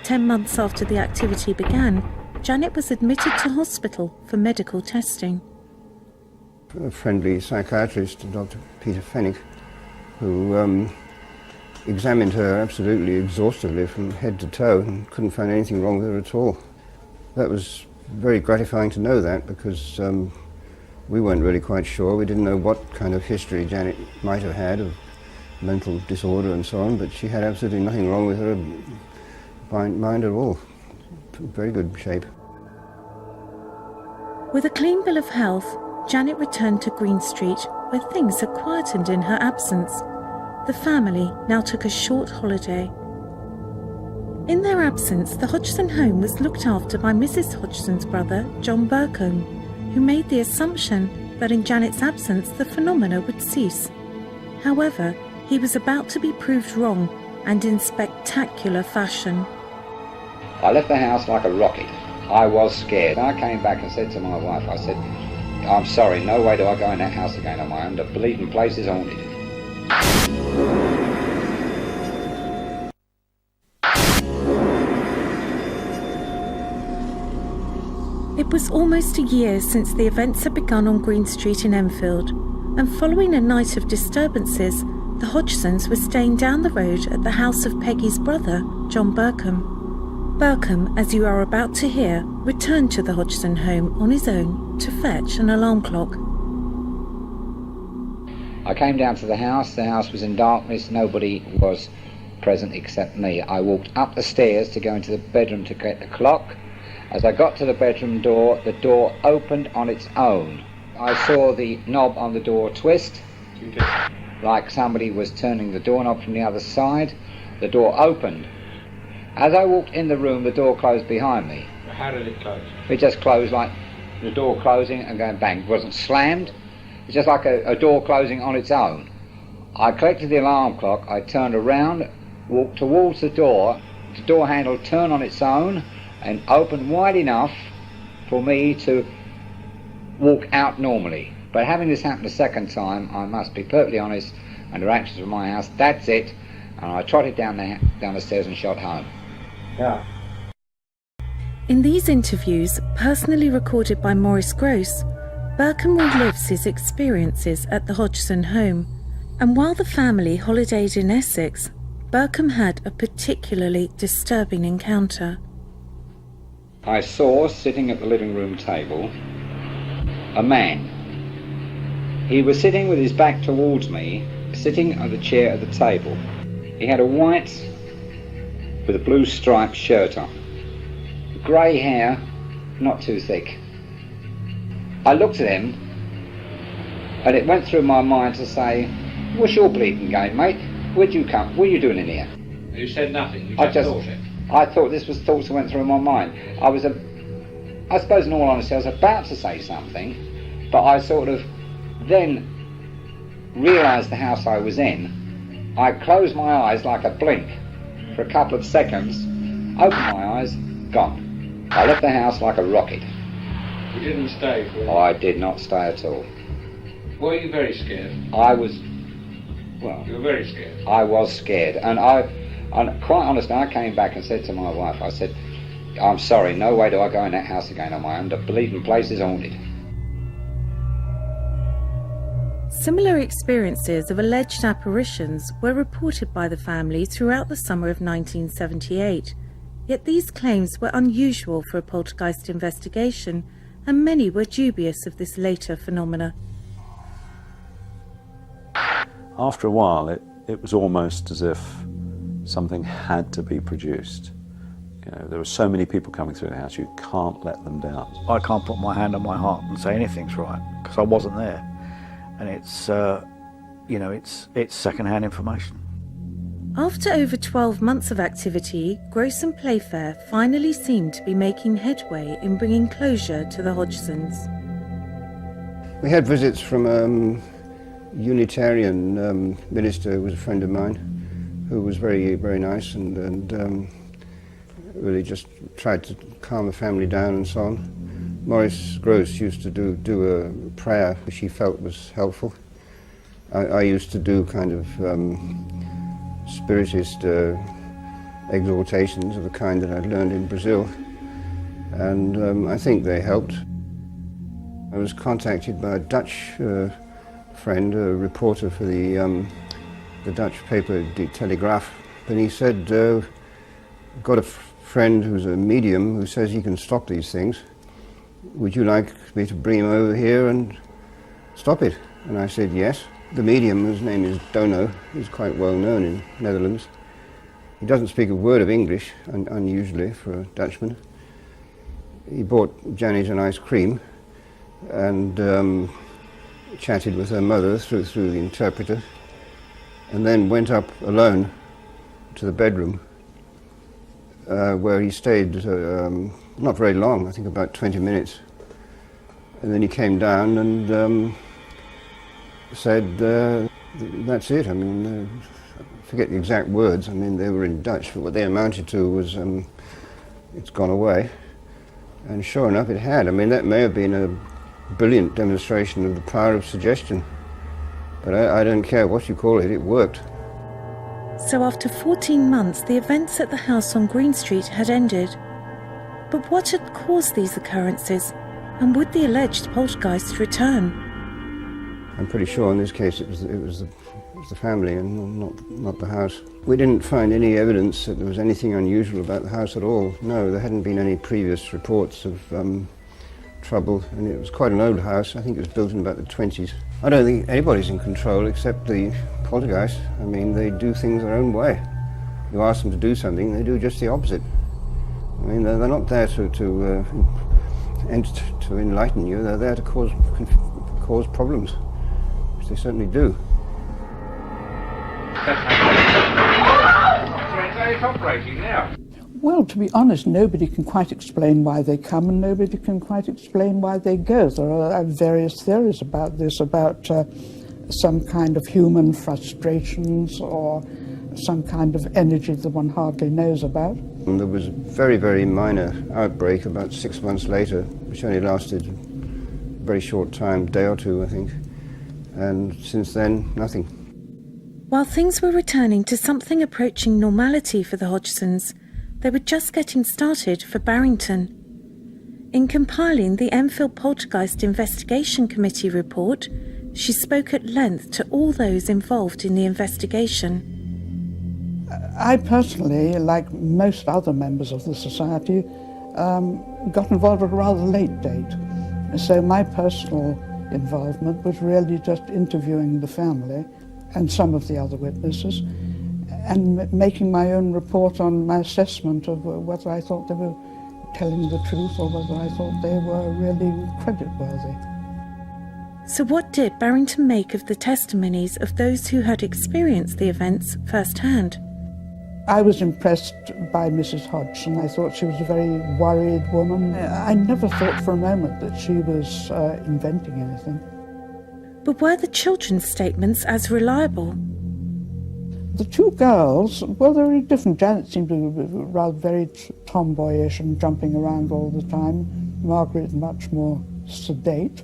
10 months after the activity began, Janet was admitted to hospital for medical testing. A friendly psychiatrist, Dr. Peter Fennick, who examined her absolutely exhaustively from head to toe and couldn't find anything wrong with her at all. That was very gratifying to know that, because we weren't really quite sure. We didn't know what kind of history Janet might have had of mental disorder and so on, but she had absolutely nothing wrong with her mind at all. Very good shape. With a clean bill of health, Janet returned to Green Street, where things had quietened in her absence. The family now took a short holiday. In their absence, the Hodgson home was looked after by Mrs. Hodgson's brother, John Burcombe, who made the assumption that in Janet's absence the phenomena would cease. However, he was about to be proved wrong, and in spectacular fashion. I left the house like a rocket. I was scared. I came back and said to my wife, I said, I'm sorry, no way do I go in that house again on my own. The bleeding place is haunted. It was almost a year since the events had begun on Green Street in Enfield, and following a night of disturbances, the Hodgsons were staying down the road at the house of Peggy's brother, John Burcombe. Burcombe, as you are about to hear, returned to the Hodgson home on his own to fetch an alarm clock. I came down to the house was in darkness, nobody was present except me. I walked up the stairs to go into the bedroom to get the clock. As I got to the bedroom door, the door opened on its own. I saw the knob on the door twist, like somebody was turning the doorknob from the other side. The door opened. As I walked in the room, the door closed behind me. How did it close? It just closed like the door closing and going bang. It wasn't slammed. It's just like a door closing on its own. I collected the alarm clock. I turned around, walked towards the door handle turned on its own and opened wide enough for me to walk out normally. But having this happen a second time, I must be perfectly honest, and directions from my house, that's it. And I trotted down the stairs and shot home. Yeah. In these interviews, personally recorded by Maurice Grosse, Burcombe relives his experiences at the Hodgson home. And while the family holidayed in Essex, Burcombe had a particularly disturbing encounter. I saw, sitting at the living room table, a man. He was sitting with his back towards me, sitting on the chair at the table. He had a white with a blue striped shirt on. Grey hair, not too thick. I looked at him and it went through my mind to say, what's your bleeding game, mate? Where'd you come? What are you doing in here? You said nothing, you just thought it. I thought this was thoughts that went through my mind. I suppose in all honesty I was about to say something, but I sort of then realised the house I was in. I closed my eyes like a blink for a couple of seconds, opened my eyes, gone. I left the house like a rocket. You didn't stay for it? Oh, I did not stay at all. Were you very scared? I was, well... You were very scared? I was scared, and quite honestly, I came back and said to my wife, I said, I'm sorry, no way do I go in that house again on my own. The bleeding place is haunted. Similar experiences of alleged apparitions were reported by the family throughout the summer of 1978, yet these claims were unusual for a poltergeist investigation, and many were dubious of this later phenomena. After a while, it was almost as if something had to be produced. You know, there were so many people coming through the house, you can't let them down. I can't put my hand on my heart and say anything's right, because I wasn't there. And it's, you know, it's second-hand information. After over 12 months of activity, Gross and Playfair finally seemed to be making headway in bringing closure to the Hodgsons. We had visits from a Unitarian minister who was a friend of mine, who was very, very nice and really just tried to calm the family down and so on. Maurice Gross used to do a prayer which he felt was helpful. I used to do kind of spiritist exhortations of the kind that I'd learned in Brazil, and I think they helped. I was contacted by a Dutch friend, a reporter for the Dutch paper Die Telegraaf, and he said, I've got a friend who's a medium who says he can stop these things. Would you like me to bring him over here and stop it? And I said yes. The medium, whose name is Dono, is quite well known in Netherlands. He doesn't speak a word of English, unusually for a Dutchman. He bought Janet an ice cream and chatted with her mother through the interpreter, and then went up alone to the bedroom where he stayed not very long, I think about 20 minutes. And then he came down and said, that's it. I mean, I forget the exact words. I mean, they were in Dutch, but what they amounted to was, it's gone away. And sure enough, it had. I mean, that may have been a brilliant demonstration of the power of suggestion. But I don't care what you call it, it worked. So after 14 months, the events at the house on Green Street had ended. But what had caused these occurrences, and would the alleged poltergeist return? I'm pretty sure in this case it was the family and not the house. We didn't find any evidence that there was anything unusual about the house at all. No, there hadn't been any previous reports of trouble, and it was quite an old house. I think it was built in about the 20s. I don't think anybody's in control except the poltergeist. I mean, they do things their own way. You ask them to do something, they do just the opposite. I mean, they're not there to enlighten you. They're there to cause problems, which they certainly do. It's operating now. Well, to be honest, nobody can quite explain why they come and nobody can quite explain why they go. There are various theories about this, about some kind of human frustrations or some kind of energy that one hardly knows about. And there was a very, very minor outbreak about 6 months later, which only lasted a very short time, a day or two, I think. And since then, nothing. While things were returning to something approaching normality for the Hodgsons, they were just getting started for Barrington. In compiling the Enfield Poltergeist Investigation Committee report, she spoke at length to all those involved in the investigation. I personally, like most other members of the society, got involved at a rather late date. So my personal involvement was really just interviewing the family and some of the other witnesses and making my own report on my assessment of whether I thought they were telling the truth or whether I thought they were really creditworthy. So what did Barrington make of the testimonies of those who had experienced the events firsthand? I was impressed by Mrs. Hodgson. I thought she was a very worried woman. I never thought for a moment that she was inventing anything. But were the children's statements as reliable? The two girls, well, they were different. Janet seemed to be rather very tomboyish and jumping around all the time. Margaret much more sedate.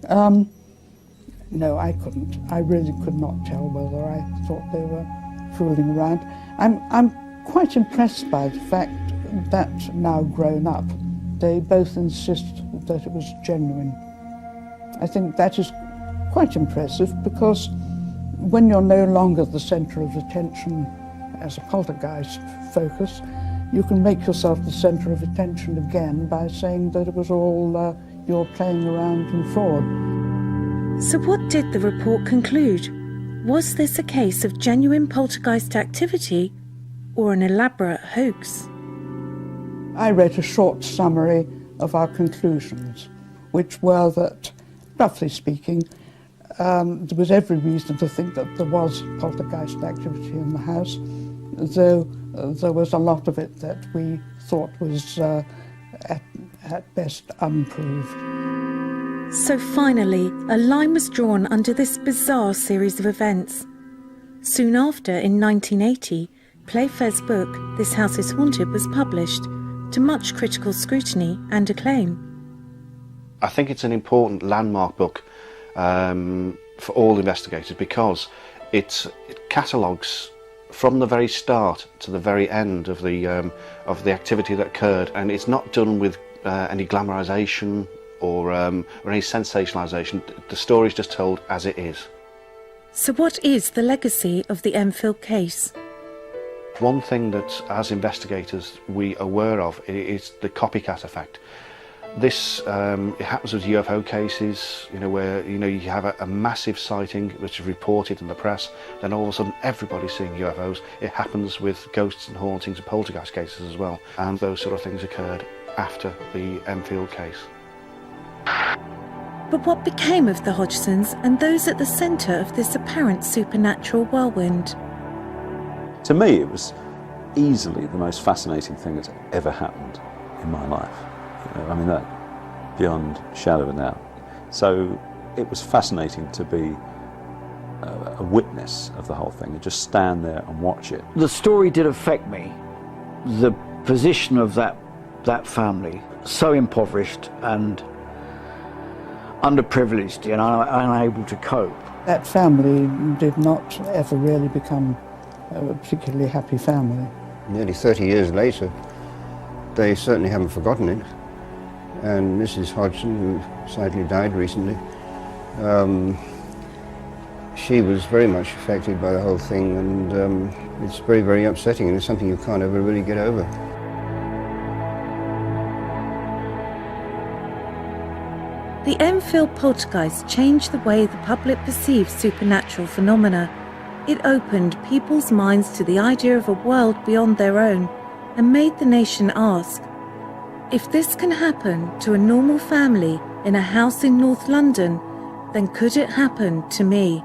No, I couldn't. I really could not tell whether I thought they were fooling around. I'm quite impressed by the fact that now grown up, they both insist that it was genuine. I think that is quite impressive because when you're no longer the centre of attention as a poltergeist focus, you can make yourself the centre of attention again by saying that it was all you're playing around and fraud. So what did the report conclude? Was this a case of genuine poltergeist activity or an elaborate hoax? I wrote a short summary of our conclusions, which were that, roughly speaking, there was every reason to think that there was poltergeist activity in the house, though there was a lot of it that we thought was at best unproved. So finally, a line was drawn under this bizarre series of events. Soon after, in 1980, Playfair's book, This House is Haunted, was published, to much critical scrutiny and acclaim. I think it's an important landmark book for all investigators because it catalogues from the very start to the very end of the activity that occurred, and it's not done with any glamorisation or any sensationalisation. The story's just told as it is. So what is the legacy of the Enfield case? One thing that, as investigators, we are aware of is the copycat effect. This it happens with UFO cases, where you have a massive sighting which is reported in the press, then all of a sudden everybody's seeing UFOs. It happens with ghosts and hauntings and poltergeist cases as well, and those sort of things occurred after the Enfield case. But what became of the Hodgsons and those at the centre of this apparent supernatural whirlwind? To me, it was easily the most fascinating thing that's ever happened in my life. I mean, that beyond shadow of a doubt. So it was fascinating to be a witness of the whole thing and just stand there and watch it. The story did affect me. The position of that family, so impoverished and underprivileged and unable to cope. That family did not ever really become a particularly happy family. Nearly 30 years later, they certainly haven't forgotten it. And Mrs. Hodgson, who sadly died recently, she was very much affected by the whole thing, and it's very, very upsetting, and it's something you can't ever really get over. The Enfield poltergeist changed the way the public perceived supernatural phenomena. It opened people's minds to the idea of a world beyond their own and made the nation ask, if this can happen to a normal family in a house in North London, then could it happen to me?